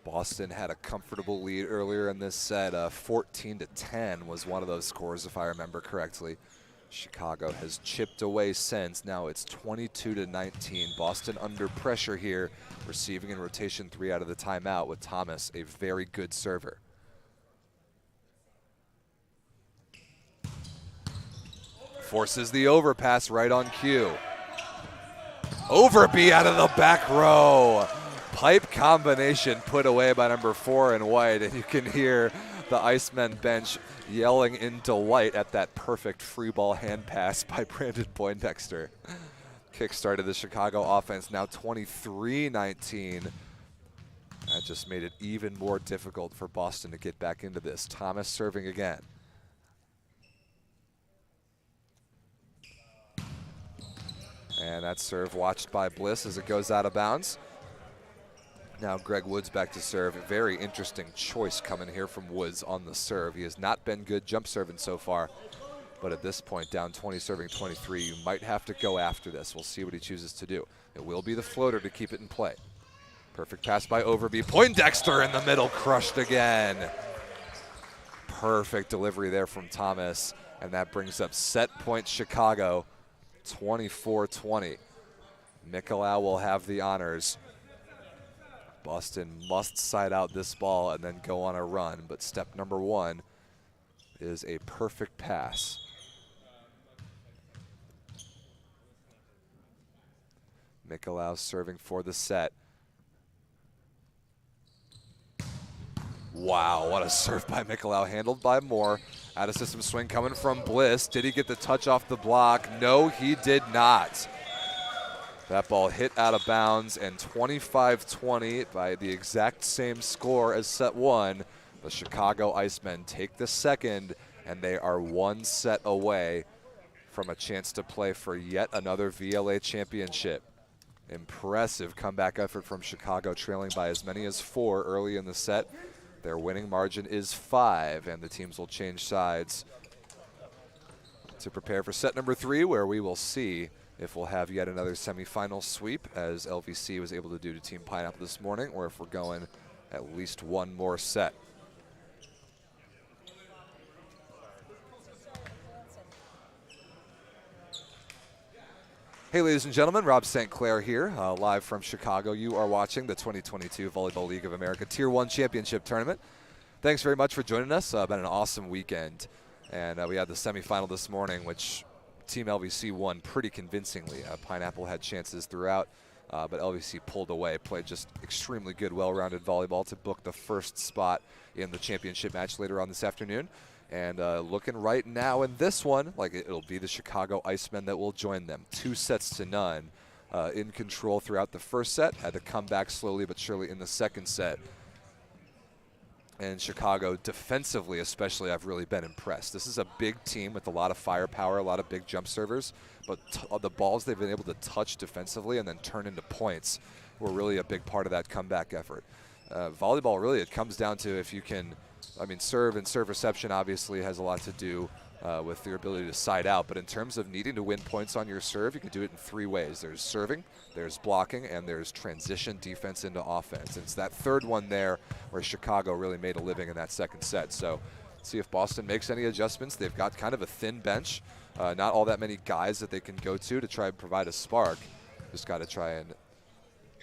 Boston had a comfortable lead earlier in this set. 14-10 was one of those scores, if I remember correctly. Chicago has chipped away since. Now it's 22-19. Boston under pressure here, receiving in rotation 3 out of the timeout with Thomas, a very good server. Forces the overpass right on cue. Overby out of the back row. Pipe combination put away by number 4 in White, and you can hear the Icemen bench yelling in delight at that perfect free ball hand pass by Brandon Poindexter. Kick-started the Chicago offense, now 23-19. That just made it even more difficult for Boston to get back into this. Thomas serving again. And that serve watched by Bliss as it goes out of bounds. Now Greg Woods back to serve. A very interesting choice coming here from Woods on the serve. He has not been good jump serving so far, but at this point, down 20 serving 23, you might have to go after this. We'll see what he chooses to do. It will be the floater to keep it in play. Perfect pass by Overby. Poindexter in the middle, crushed again. Perfect delivery there from Thomas. And that brings up set point Chicago, 24-20. Mikolau will have the honors. Boston must side out this ball and then go on a run, but step number one is a perfect pass. Mikolau serving for the set. Wow, what a serve by Mikolau, handled by Moore. Out of system swing coming from Bliss. Did he get the touch off the block? No, he did not. That ball hit out of bounds, and 25-20 by the exact same score as set one. The Chicago Icemen take the second, and they are one set away from a chance to play for yet another VLA championship. Impressive comeback effort from Chicago, trailing by as many as 4 early in the set. Their winning margin is 5, and the teams will change sides to prepare for set number 3, where we will see if we'll have yet another semifinal sweep, as LVC was able to do to Team Pineapple this morning, or if we're going at least one more set. Hey, ladies and gentlemen, Rob St. Clair here, live from Chicago. You are watching the 2022 Volleyball League of America Tier 1 Championship Tournament. Thanks very much for joining us. Been an awesome weekend. And we had the semifinal this morning, which Team LVC won pretty convincingly. Pineapple had chances throughout, but LVC pulled away, played just extremely good, well-rounded volleyball to book the first spot in the championship match later on this afternoon. And looking right now in this one, like it'll be the Chicago Icemen that will join them. 2-0 in control throughout the first set. Had to come back slowly but surely in the second set. And Chicago, defensively especially, I've really been impressed. This is a big team with a lot of firepower, a lot of big jump servers, but the balls they've been able to touch defensively and then turn into points were really a big part of that comeback effort. Volleyball, really, it comes down to if you can, serve and serve reception obviously has a lot to do with your ability to side out, but in terms of needing to win points on your serve, you can do it in 3 ways. There's serving, there's blocking, and there's transition defense into offense. And it's that third one there where Chicago really made a living in that second set. So see if Boston makes any adjustments. They've got kind of a thin bench, not all that many guys that they can go to try and provide a spark. Just got to try and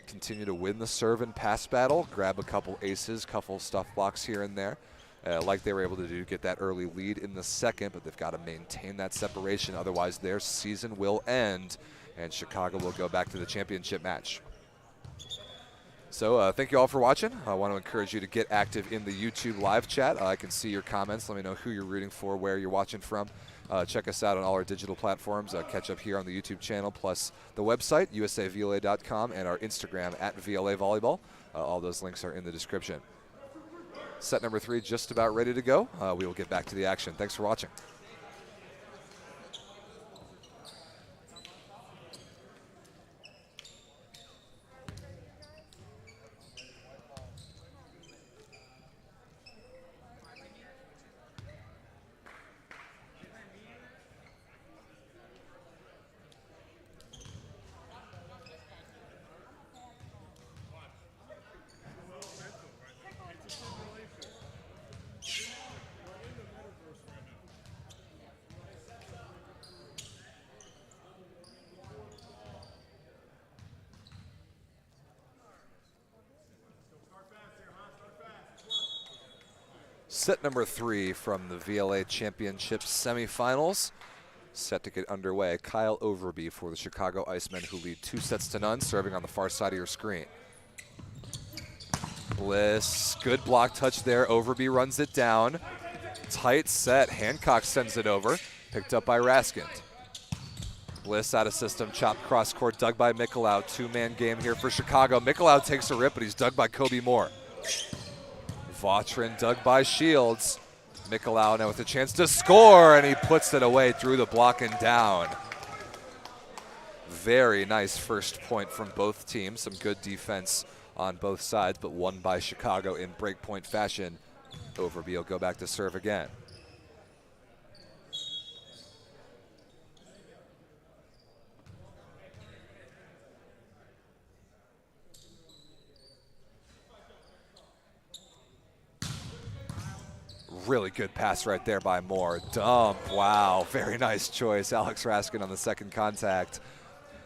continue to win the serve and pass battle, grab a couple aces, couple stuff blocks here and there. Like they were able to do, get that early lead in the second, but they've got to maintain that separation. Otherwise, their season will end, and Chicago will go back to the championship match. So thank you all for watching. I want to encourage you to get active in the YouTube live chat. I can see your comments. Let me know who you're rooting for, where you're watching from. Check us out on all our digital platforms. Catch up here on the YouTube channel, plus the website, usavla.com, and our Instagram, @VLA Volleyball. All those links are in the description. Set number 3 just about ready to go. We will get back to the action. Thanks for watching. Set number 3 from the VLA Championship semifinals. Set to get underway. Kyle Overby for the Chicago Icemen, who lead 2-0, serving on the far side of your screen. Bliss, good block touch there. Overby runs it down. Tight set. Hancock sends it over. Picked up by Raskind. Bliss out of system, chopped cross court, dug by Mikolau. 2-man game here for Chicago. Mikolau takes a rip, but he's dug by Kobe Moore. Vautrin dug by Shields. Mikolau now with a chance to score, and he puts it away through the block and down. Very nice first point from both teams. Some good defense on both sides, but won by Chicago in breakpoint fashion. Overby will go back to serve again. really good pass right there by Moore. Dump, wow, very nice choice. Alex Raskin on the second contact.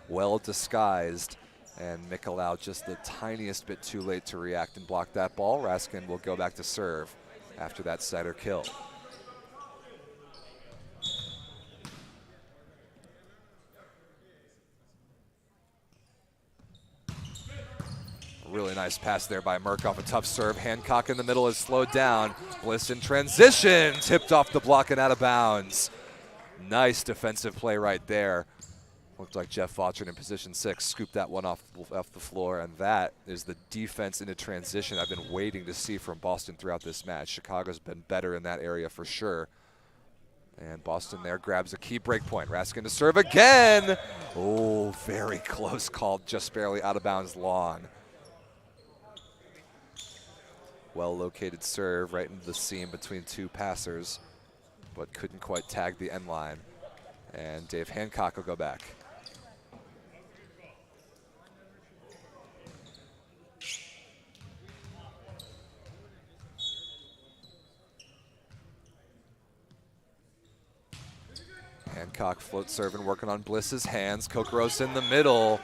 Well disguised. And Mikolau just the tiniest bit too late to react and block that ball. Raskin will go back to serve after that setter kill. Really nice pass there by Merck off a tough serve. Hancock in the middle is slowed down. Bliss in transition, tipped off the block and out of bounds. Nice defensive play right there. Looked like Jeff Vautrin in position 6 scooped that one off the floor, and that is the defense into transition I've been waiting to see from Boston throughout this match. Chicago's been better in that area for sure. And Boston there grabs a key break point. Raskin to serve again. Oh, very close call, just barely out of bounds long. Well-located serve right into the seam between two passers, but couldn't quite tag the end line. And Dave Hancock will go back. Hancock float serving, working on Bliss's hands. Kokoros in the middle.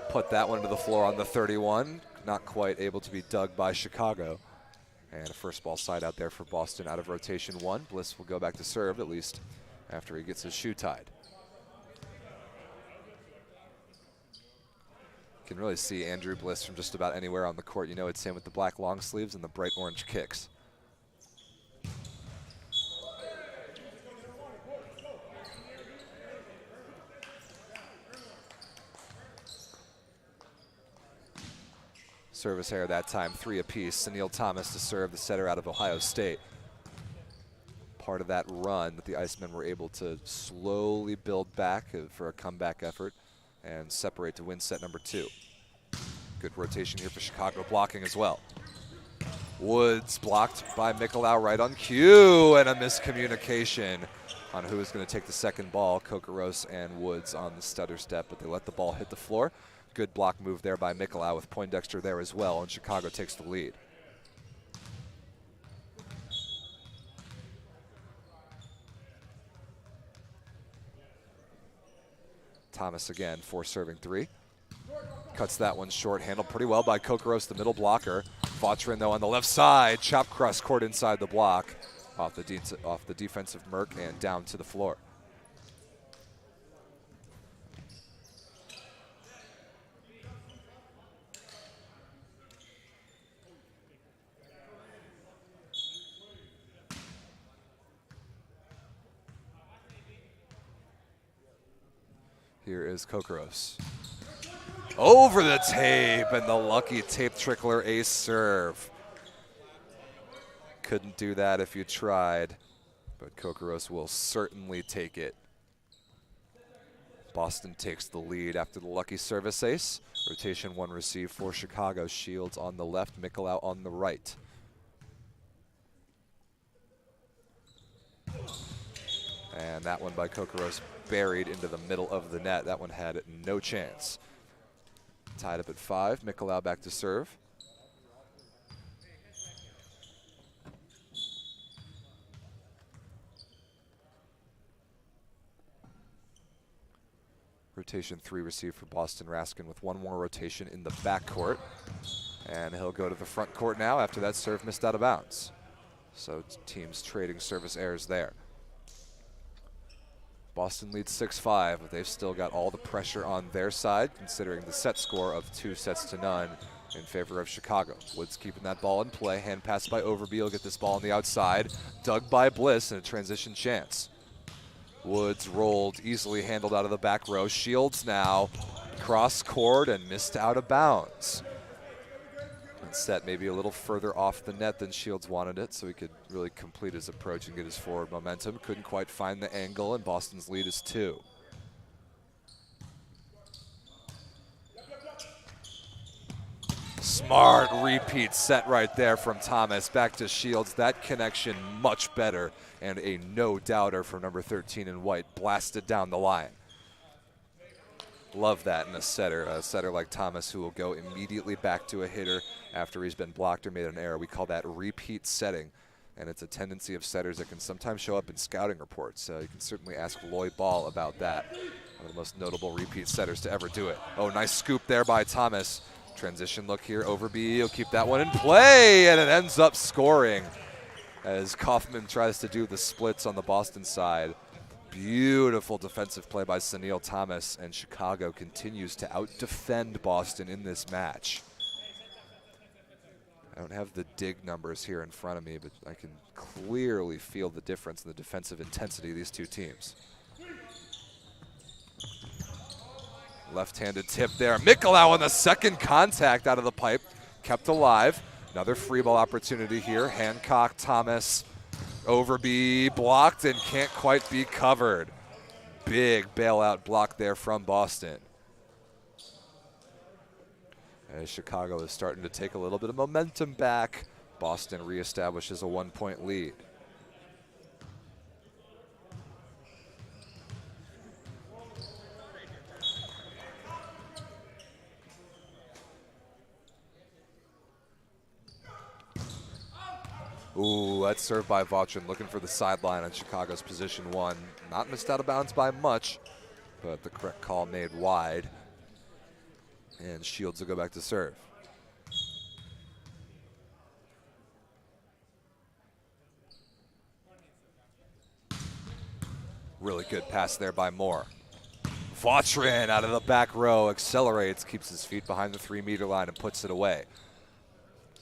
Put that one to the floor on the 31. Not quite able to be dug by Chicago. And a first ball side out there for Boston out of rotation 1. Bliss will go back to serve, at least after he gets his shoe tied. You can really see Andrew Bliss from just about anywhere on the court. You know it's him with the black long sleeves and the bright orange kicks. Service error that time, 3 apiece. Sunil Thomas to serve, the setter out of Ohio State. Part of that run that the Icemen were able to slowly build back for a comeback effort and separate to win set number 2. Good rotation here for Chicago, blocking as well. Woods blocked by Mikolau right on cue, and a miscommunication on who is going to take the second ball. Kokoros and Woods on the stutter step, but they let the ball hit the floor. Good block move there by Mikolau with Poindexter there as well, and Chicago takes the lead. Thomas again for serving 3. Cuts that one short, handled pretty well by Kokoros, the middle blocker. Vautrin though on the left side, chop crust court inside the block. Off the defensive Merck and down to the floor. Here is Kokoros. Over the tape, and the lucky tape trickler ace serve. Couldn't do that if you tried, but Kokoros will certainly take it. Boston takes the lead after the lucky service ace. Rotation 1 receive for Chicago. Shields on the left, Mikolau on the right. And that one by Kokoros buried into the middle of the net. That one had no chance. Tied up at 5. Mikolau back to serve. Rotation 3 received for Boston. Raskin with one more rotation in the backcourt. And he'll go to the front court now after that serve missed out of bounds. So teams trading service errors there. Boston leads 6-5, but they've still got all the pressure on their side, considering the set score of 2-0 in favor of Chicago. Woods keeping that ball in play. Hand pass by Overby. He'll get this ball on the outside. Dug by Bliss and a transition chance. Woods rolled, easily handled out of the back row. Shields now cross court and missed out of bounds. And set maybe a little further off the net than Shields wanted it, so he could really complete his approach and get his forward momentum. Couldn't quite find the angle, and Boston's lead is 2. Smart repeat set right there from Thomas. Back to Shields. That connection much better, and a no-doubter for number 13 in white. Blasted down the line. Love that in a setter like Thomas, who will go immediately back to a hitter after he's been blocked or made an error. We call that repeat setting, and it's a tendency of setters that can sometimes show up in scouting reports. So you can certainly ask Volleyball about that. One of the most notable repeat setters to ever do it. Oh, nice scoop there by Thomas. Transition look here, Overby, he'll keep that one in play, and it ends up scoring as Kaufman tries to do the splits on the Boston side. Beautiful defensive play by Sunil Thomas, and Chicago continues to out-defend Boston in this match. I don't have the dig numbers here in front of me, but I can clearly feel the difference in the defensive intensity of these two teams. Left-handed tip there. Mikolau on the second contact out of the pipe, kept alive. Another free ball opportunity here. Hancock, Thomas, Overby blocked and can't quite be covered. Big bailout block there from Boston. As Chicago is starting to take a little bit of momentum back, Boston reestablishes a 1-point lead. Ooh, that's served by Vautrin, looking for the sideline on Chicago's position one. Not missed out of bounds by much, but the correct call made wide. And Shields will go back to serve. Really good pass there by Moore. Vautrin out of the back row, accelerates, keeps his feet behind the 3-meter line and puts it away.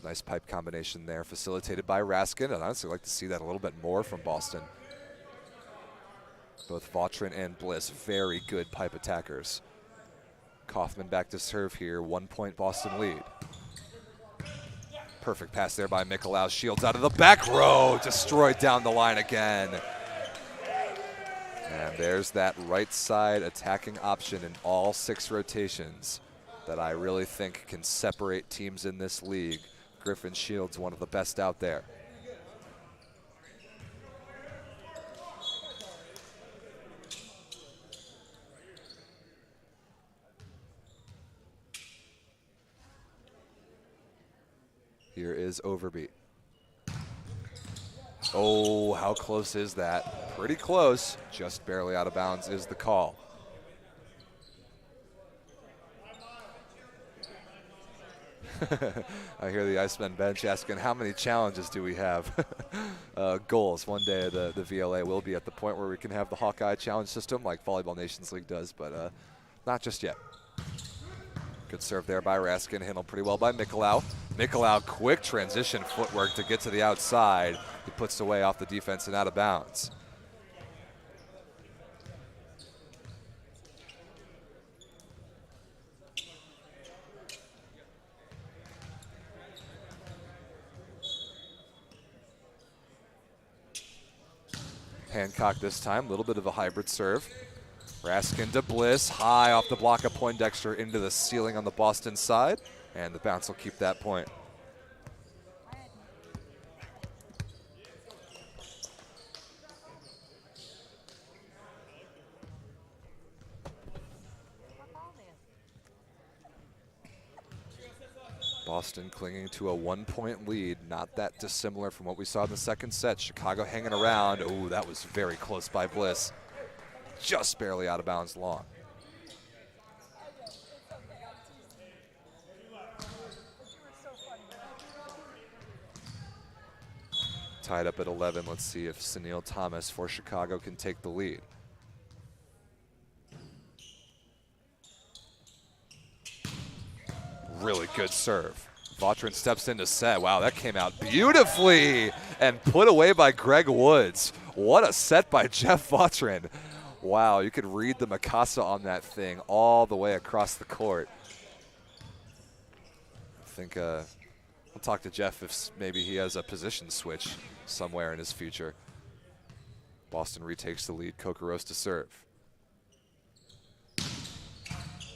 Nice pipe combination there, facilitated by Raskin. I'd honestly like to see that a little bit more from Boston. Both Vautrin and Bliss, very good pipe attackers. Kaufman back to serve here, 1-point Boston lead. Perfect pass there by Mikolau. Shields out of the back row, destroyed down the line again. And there's that right side attacking option in all 6 rotations that I really think can separate teams in this league. Griffin Shields, one of the best out there. Here is Overby. Oh, how close is that? Pretty close, just barely out of bounds is the call. I hear the Icemen bench asking, how many challenges do we have? Goals. One day the VLA will be at the point where we can have the Hawkeye challenge system like Volleyball Nations League does, but not just yet. Good serve there by Raskin, handled pretty well by Mikolau. Mikolau, quick transition footwork to get to the outside. He puts away off the defense and out of bounds. Hancock this time, a little bit of a hybrid serve. Raskin to Bliss, high off the block of Poindexter into the ceiling on the Boston side, and the bounce will keep that point. Boston clinging to a 1-point lead, not that dissimilar from what we saw in the second set. Chicago hanging around. Oh, that was very close by Bliss. Just barely out of bounds long. Tied up at 11. Let's see if Sunil Thomas for Chicago can take the lead. Really good serve. Vautrin steps into set. Wow, that came out beautifully and put away by Greg Woods. What a set by Jeff Vautrin. Wow, you could read the Mikasa on that thing all the way across the court. I think I'll talk to Jeff if maybe he has a position switch somewhere in his future. Boston retakes the lead. Kokoros to serve.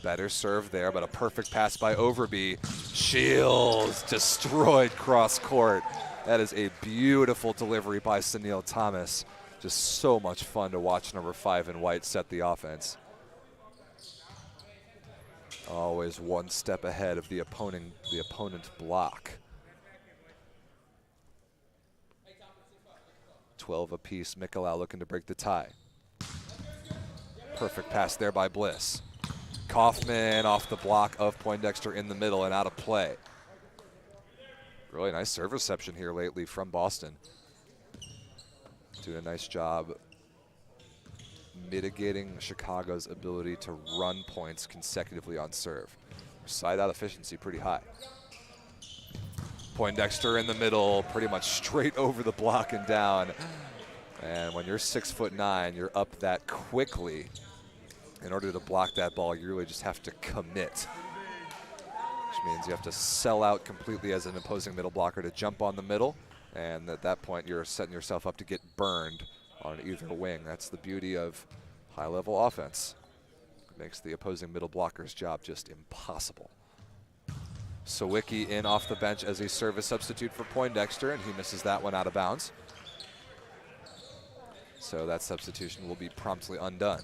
Better serve there, but a perfect pass by Overby. Shields destroyed cross court. That is a beautiful delivery by Sunil Thomas. Just so much fun to watch number 5 in white set the offense. Always one step ahead of the opponent block. 12 apiece. Mikolau looking to break the tie. Perfect pass there by Bliss. Kaufman off the block of Poindexter in the middle and out of play. Really nice serve reception here lately from Boston. Doing a nice job mitigating Chicago's ability to run points consecutively on serve. Side out efficiency pretty high. Poindexter in the middle, pretty much straight over the block and down. And when you're 6'9", you're up that quickly. In order to block that ball, you really just have to commit, which means you have to sell out completely as an opposing middle blocker to jump on the middle. And at that point, you're setting yourself up to get burned on either wing. That's the beauty of high-level offense. It makes the opposing middle blocker's job just impossible. Sawicki in off the bench as a service substitute for Poindexter, and he misses that one out of bounds. So that substitution will be promptly undone.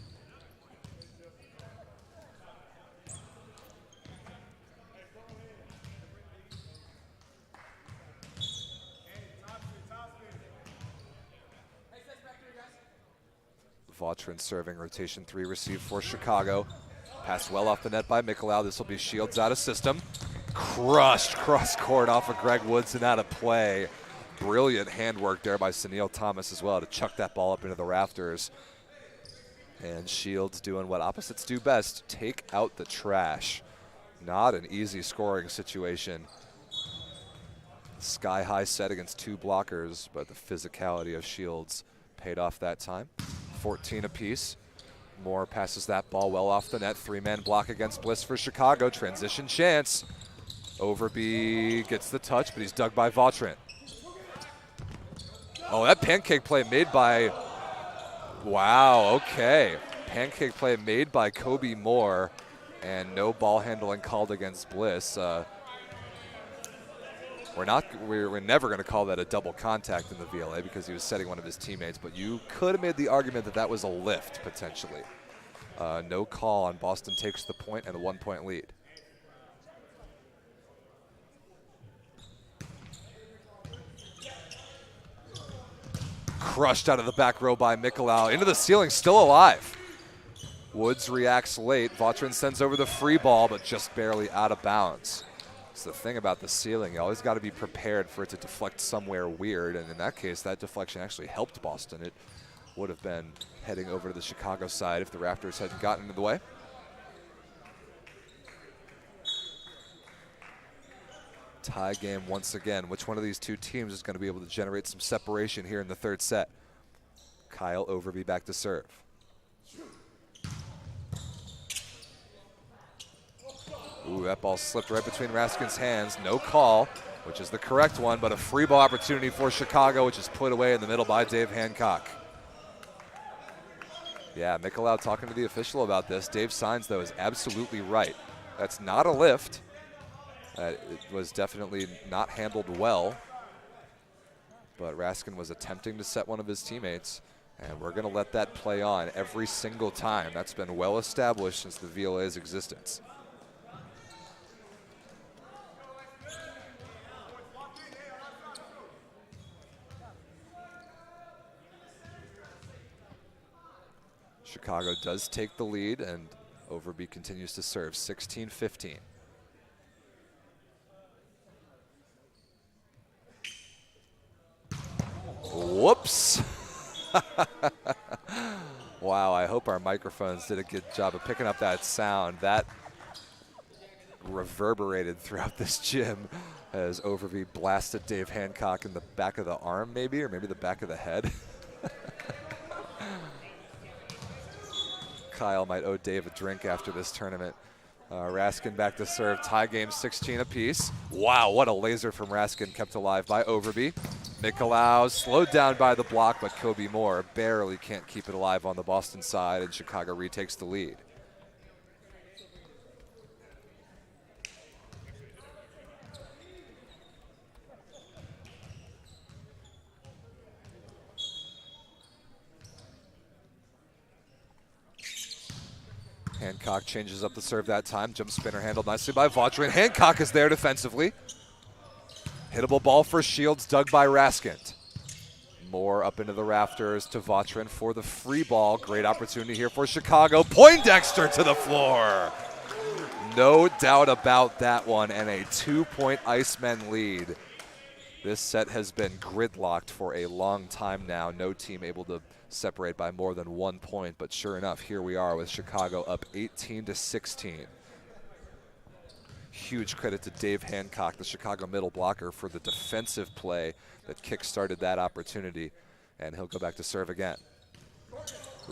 Vautrin serving, rotation 3 received for Chicago. Passed well off the net by Mikolau. This will be Shields out of system. Crushed cross court off of Greg Woodson out of play. Brilliant handwork there by Sunil Thomas as well to chuck that ball up into the rafters. And Shields doing what opposites do best, take out the trash. Not an easy scoring situation. Sky high set against 2 blockers, but the physicality of Shields paid off that time. 14 apiece. Moore passes that ball well off the net. 3-man block against Bliss for Chicago. Transition chance. Overby gets the touch, but he's dug by Vautrin. Oh, that pancake play made by, wow, okay. Pancake play made by Kobe Moore, and no ball handling called against Bliss. We're never going to call that a double contact in the VLA because he was setting one of his teammates, but you could have made the argument that that was a lift, potentially. No call on Boston takes the point and a 1-point lead. Crushed out of the back row by Mikolau. Into the ceiling, still alive. Woods reacts late. Vautrin sends over the free ball, but just barely out of bounds. It's the thing about the ceiling. You always got to be prepared for it to deflect somewhere weird, and in that case, that deflection actually helped Boston. It would have been heading over to the Chicago side if the rafters hadn't gotten in the way. Tie game once again. Which one of these two teams is going to be able to generate some separation here in the third set? Kyle Overby back to serve. Ooh, that ball slipped right between Raskin's hands. No call, which is the correct one, but a free ball opportunity for Chicago, which is put away in the middle by Dave Hancock. Yeah, Mikolau talking to the official about this. Dave Signs, though, is absolutely right. That's not a lift. It was definitely not handled well, but Raskin was attempting to set one of his teammates, and we're going to let that play on every single time. That's been well established since the VLA's existence. Chicago does take the lead, and Overby continues to serve. 16-15. Whoops. Wow, I hope our microphones did a good job of picking up that sound. That reverberated throughout this gym as Overby blasted Dave Hancock in the back of the arm, maybe, or maybe the back of the head. Kyle might owe Dave a drink after this tournament. Raskin back to serve. Tie game 16 apiece. Wow, what a laser from Raskin, kept alive by Overby. Mikolau slowed down by the block, but Kobe Moore barely can't keep it alive on the Boston side, and Chicago retakes the lead. Hancock changes up the serve that time. Jump spinner handled nicely by Vautrin. Hancock is there defensively. Hittable ball for Shields, dug by Raskin. Moore up into the rafters to Vautrin for the free ball. Great opportunity here for Chicago. Poindexter to the floor. No doubt about that one, and a 2-point Icemen lead. This set has been gridlocked for a long time now. No team able to separate by more than 1 point, but sure enough, here we are with Chicago up 18-16. Huge credit to Dave Hancock, the Chicago middle blocker, for the defensive play that kick-started that opportunity, and he'll go back to serve again.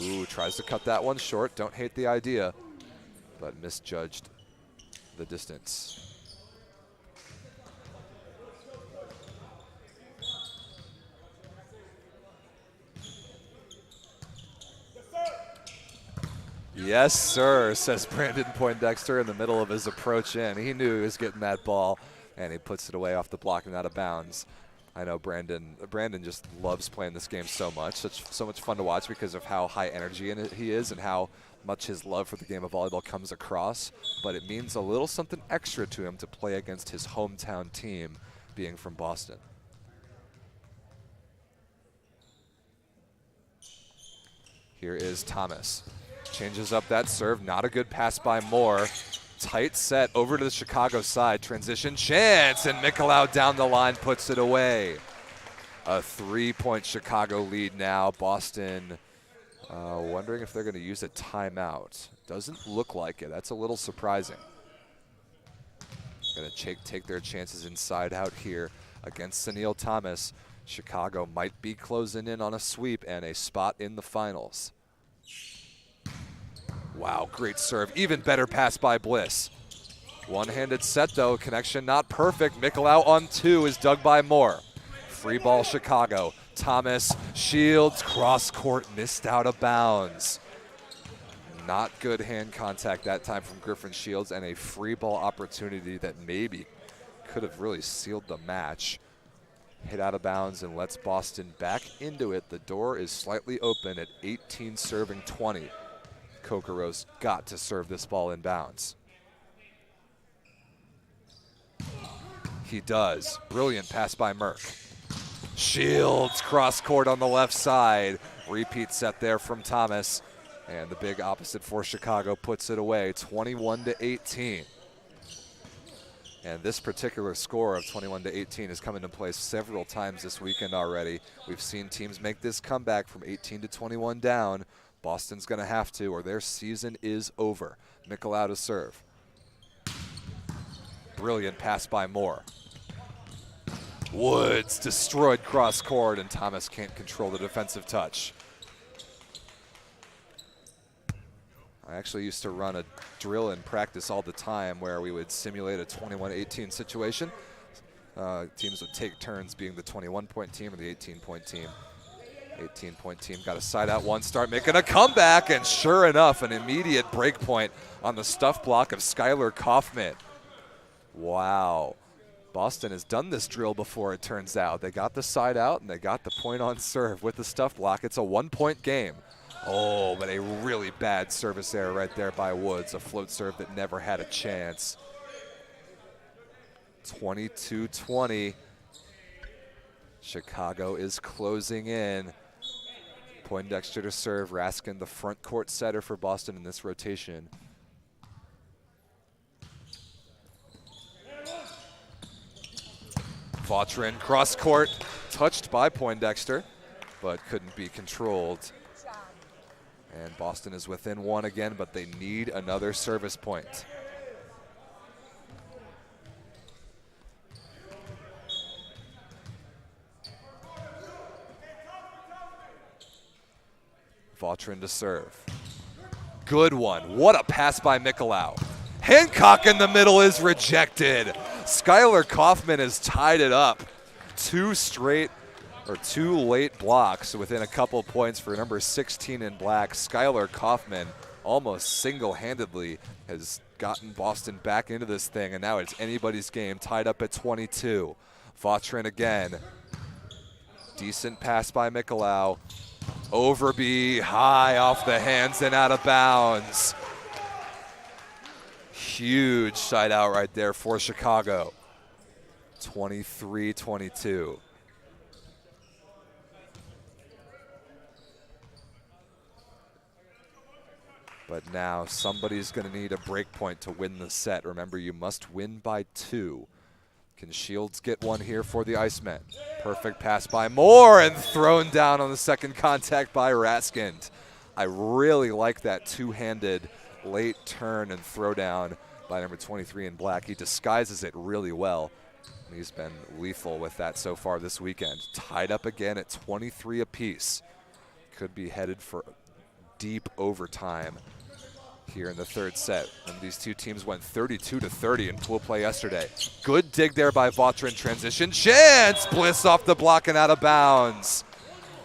Ooh, tries to cut that one short. Don't hate the idea, but misjudged the distance. Yes, sir, says Brandon Poindexter in the middle of his approach in. He knew he was getting that ball, and he puts it away off the block and out of bounds. I know Brandon just loves playing this game so much. So much fun to watch because of how high energy in it he is and how much his love for the game of volleyball comes across. But it means a little something extra to him to play against his hometown team, being from Boston. Here is Thomas. Changes up that serve. Not a good pass by Moore. Tight set over to the Chicago side. Transition chance, and Mikolau down the line puts it away. A 3-point Chicago lead now. Boston wondering if they're going to use a timeout. Doesn't look like it. That's a little surprising. Going to take their chances inside out here against Sunil Thomas. Chicago might be closing in on a sweep and a spot in the finals. Wow, great serve. Even better pass by Bliss. One-handed set, though. Connection not perfect. Mikolau on 2 is dug by Moore. Free ball, Chicago. Thomas, Shields, cross-court, missed out of bounds. Not good hand contact that time from Griffin Shields, and a free ball opportunity that maybe could have really sealed the match. Hit out of bounds and lets Boston back into it. The door is slightly open at 18 serving 20. Kokoros got to serve this ball in bounds. He does. Brilliant pass by Merck. Shields cross court on the left side. Repeat set there from Thomas. And the big opposite for Chicago puts it away, 21-18. And this particular score of 21-18 has come into play several times this weekend already. We've seen teams make this comeback from 18 to 21 down. Boston's going to have to, or their season is over. Mikolau to serve. Brilliant pass by Moore. Woods destroyed cross court, and Thomas can't control the defensive touch. I actually used to run a drill in practice all the time where we would simulate a 21-18 situation. Teams would take turns being the 21-point team or the 18-point team. 18-point team got a side out one, start making a comeback, and sure enough, an immediate break point on the stuff block of Skylar Kaufman. Wow. Boston has done this drill before, it turns out. They got the side out and they got the point on serve with the stuff block. It's a 1-point game. Oh, but a really bad service error right there by Woods. A float serve that never had a chance. 22-20. Chicago is closing in. Poindexter to serve. Raskin, the front court setter for Boston in this rotation. Vautrin cross court, touched by Poindexter, but couldn't be controlled. And Boston is within 1 again, but they need another service point. Vautrin to serve. Good one. What a pass by Mikolau. Hancock in the middle is rejected. Skylar Kaufman has tied it up. 2 late blocks within a couple points for number 16 in black. Skylar Kaufman almost single-handedly has gotten Boston back into this thing, and now it's anybody's game, tied up at 22. Vautrin again. Decent pass by Mikolau. Overby high off the hands and out of bounds. Huge side out right there for Chicago. 23-22. But now somebody's going to need a break point to win the set. Remember, you must win by 2. Can Shields get one here for the Icemen? Perfect pass by Moore and thrown down on the second contact by Raskind. I really like that two-handed late turn and throw down by number 23 in black. He disguises it really well. He's been lethal with that so far this weekend. Tied up again at 23 apiece. Could be headed for deep overtime here in the third set. And these two teams went 32-30 in pool play yesterday. Good dig there by Vautrin transition. Chance! Bliss off the block and out of bounds.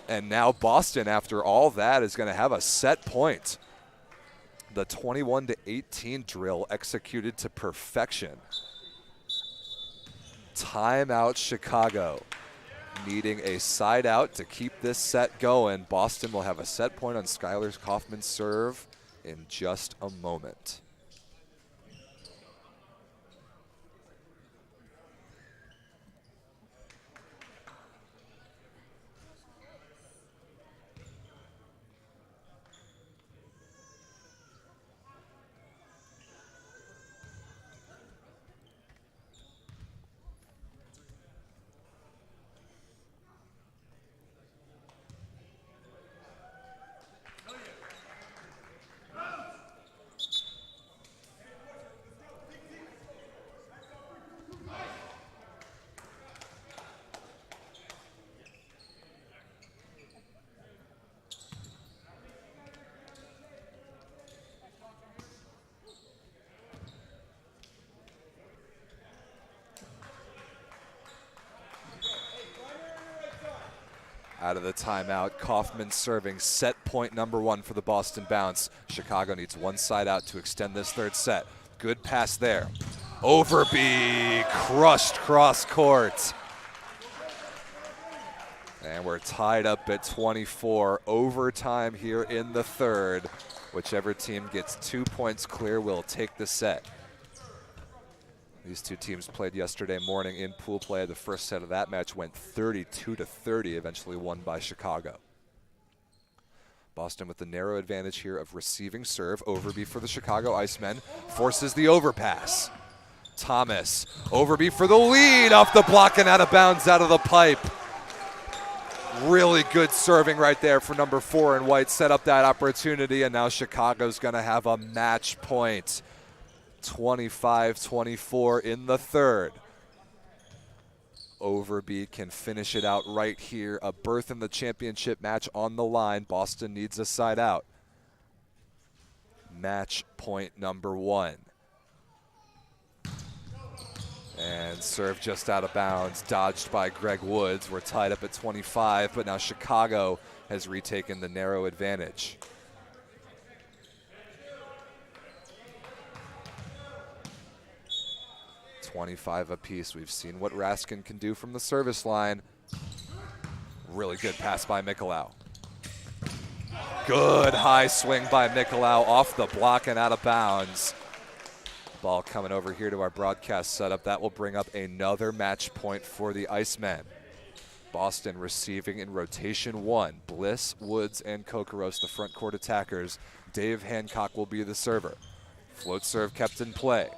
And now Boston, after all that, is going to have a set point. The 21-18 drill executed to perfection. Timeout Chicago. Needing a side out to keep this set going. Boston will have a set point on Skylar Kaufman's serve in just a moment. Out of the timeout, Kaufman serving set point number 1 for the Boston Bounce. Chicago needs one side out to extend this third set. Good pass there. Overby crushed cross court. And we're tied up at 24. Overtime here in the third. Whichever team gets 2 points clear will take the set. These two teams played yesterday morning in pool play. The first set of that match went 32-30, eventually won by Chicago. Boston with the narrow advantage here of receiving serve. Overby for the Chicago Icemen. Forces the overpass. Thomas. Overby for the lead. Off the block and out of bounds out of the pipe. Really good serving right there for number 4 in white. Set up that opportunity, and now Chicago's going to have a match point. 25-24 in the third. Overby can finish it out right here. A berth in the championship match on the line. Boston needs a side out. Match point number 1. And serve just out of bounds, dodged by Greg Woods. We're tied up at 25, but now Chicago has retaken the narrow advantage. 25 apiece. We've seen what Raskin can do from the service line. Really good pass by Mikolau. Good high swing by Mikolau off the block and out of bounds. Ball coming over here to our broadcast setup. That will bring up another match point for the Icemen. Boston receiving in rotation 1. Bliss, Woods, and Kokoros, the front court attackers. Dave Hancock will be the server. Float serve kept in play.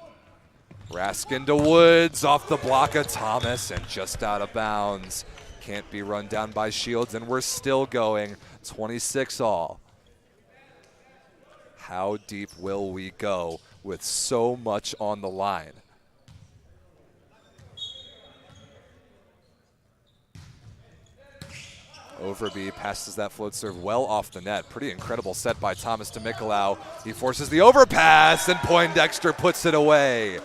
Raskin to Woods, off the block of Thomas, and just out of bounds. Can't be run down by Shields, and we're still going 26 all. How deep will we go with so much on the line? Overby passes that float serve well off the net. Pretty incredible set by Thomas to Mikolau. He forces the overpass, and Poindexter puts it away.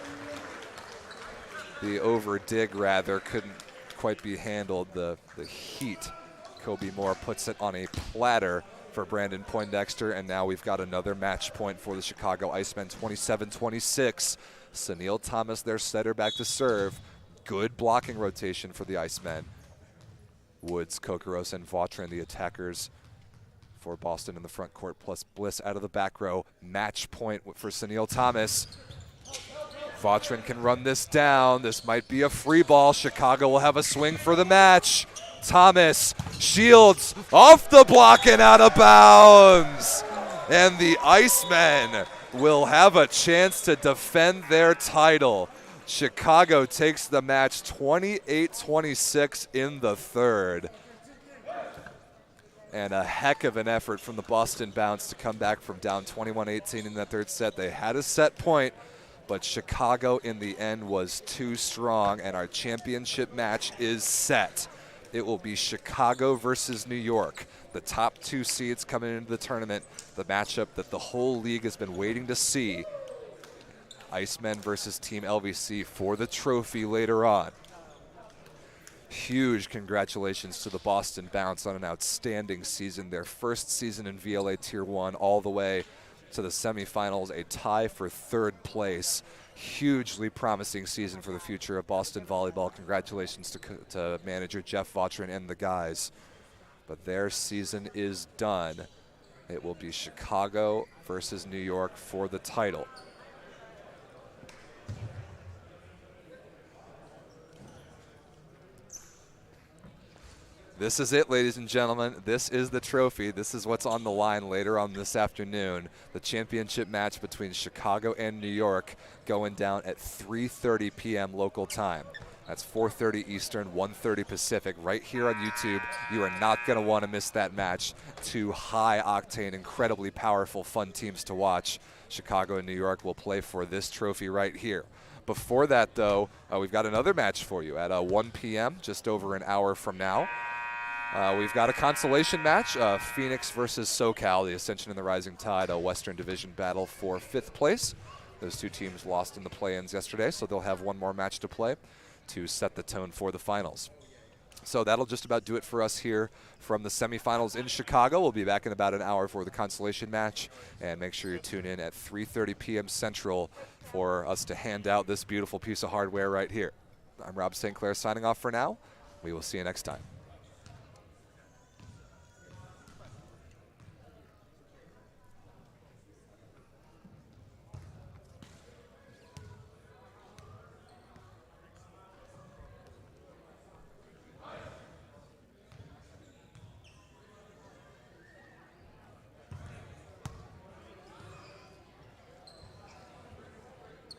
The over dig, rather, couldn't quite be handled. The heat. Kobe Moore puts it on a platter for Brandon Poindexter, and now we've got another match point for the Chicago Icemen, 27-26. Sunil Thomas, their setter, back to serve. Good blocking rotation for the Icemen. Woods, Kokoros, and Vautrin, the attackers for Boston in the front court, plus Bliss out of the back row. Match point for Sunil Thomas. Vautrin can run this down. This might be a free ball. Chicago will have a swing for the match. Thomas, Shields, off the block and out of bounds. And the Icemen will have a chance to defend their title. Chicago takes the match 28-26 in the third. And a heck of an effort from the Boston Bounce to come back from down 21-18 in that third set. They had a set point, but Chicago in the end was too strong, and our championship match is set. It will be Chicago versus New York, the top two seeds coming into the tournament, the matchup that the whole league has been waiting to see. Icemen versus Team LVC for the trophy later on. Huge congratulations to the Boston Bounce on an outstanding season, their first season in VLA Tier 1 all the way to the semifinals, a tie for third place. Hugely promising season for the future of Boston Volleyball. Congratulations to manager Jeff Vautrin and the guys. But their season is done. It will be Chicago versus New York for the title. This is it, ladies and gentlemen. This is the trophy. This is what's on the line later on this afternoon. The championship match between Chicago and New York going down at 3:30 p.m. local time. That's 4:30 Eastern, 1:30 Pacific, right here on YouTube. You are not going to want to miss that match. Two high-octane, incredibly powerful, fun teams to watch. Chicago and New York will play for this trophy right here. Before that, though, we've got another match for you at 1 p.m., just over an hour from now. We've got a consolation match, Phoenix versus SoCal, the Ascension and the Rising Tide, a Western Division battle for 5th place. Those two teams lost in the play-ins yesterday, so they'll have one more match to play to set the tone for the finals. So that'll just about do it for us here from the semifinals in Chicago. We'll be back in about an hour for the consolation match, and make sure you tune in at 3:30 p.m. Central for us to hand out this beautiful piece of hardware right here. I'm Rob St. Clair signing off for now. We will see you next time.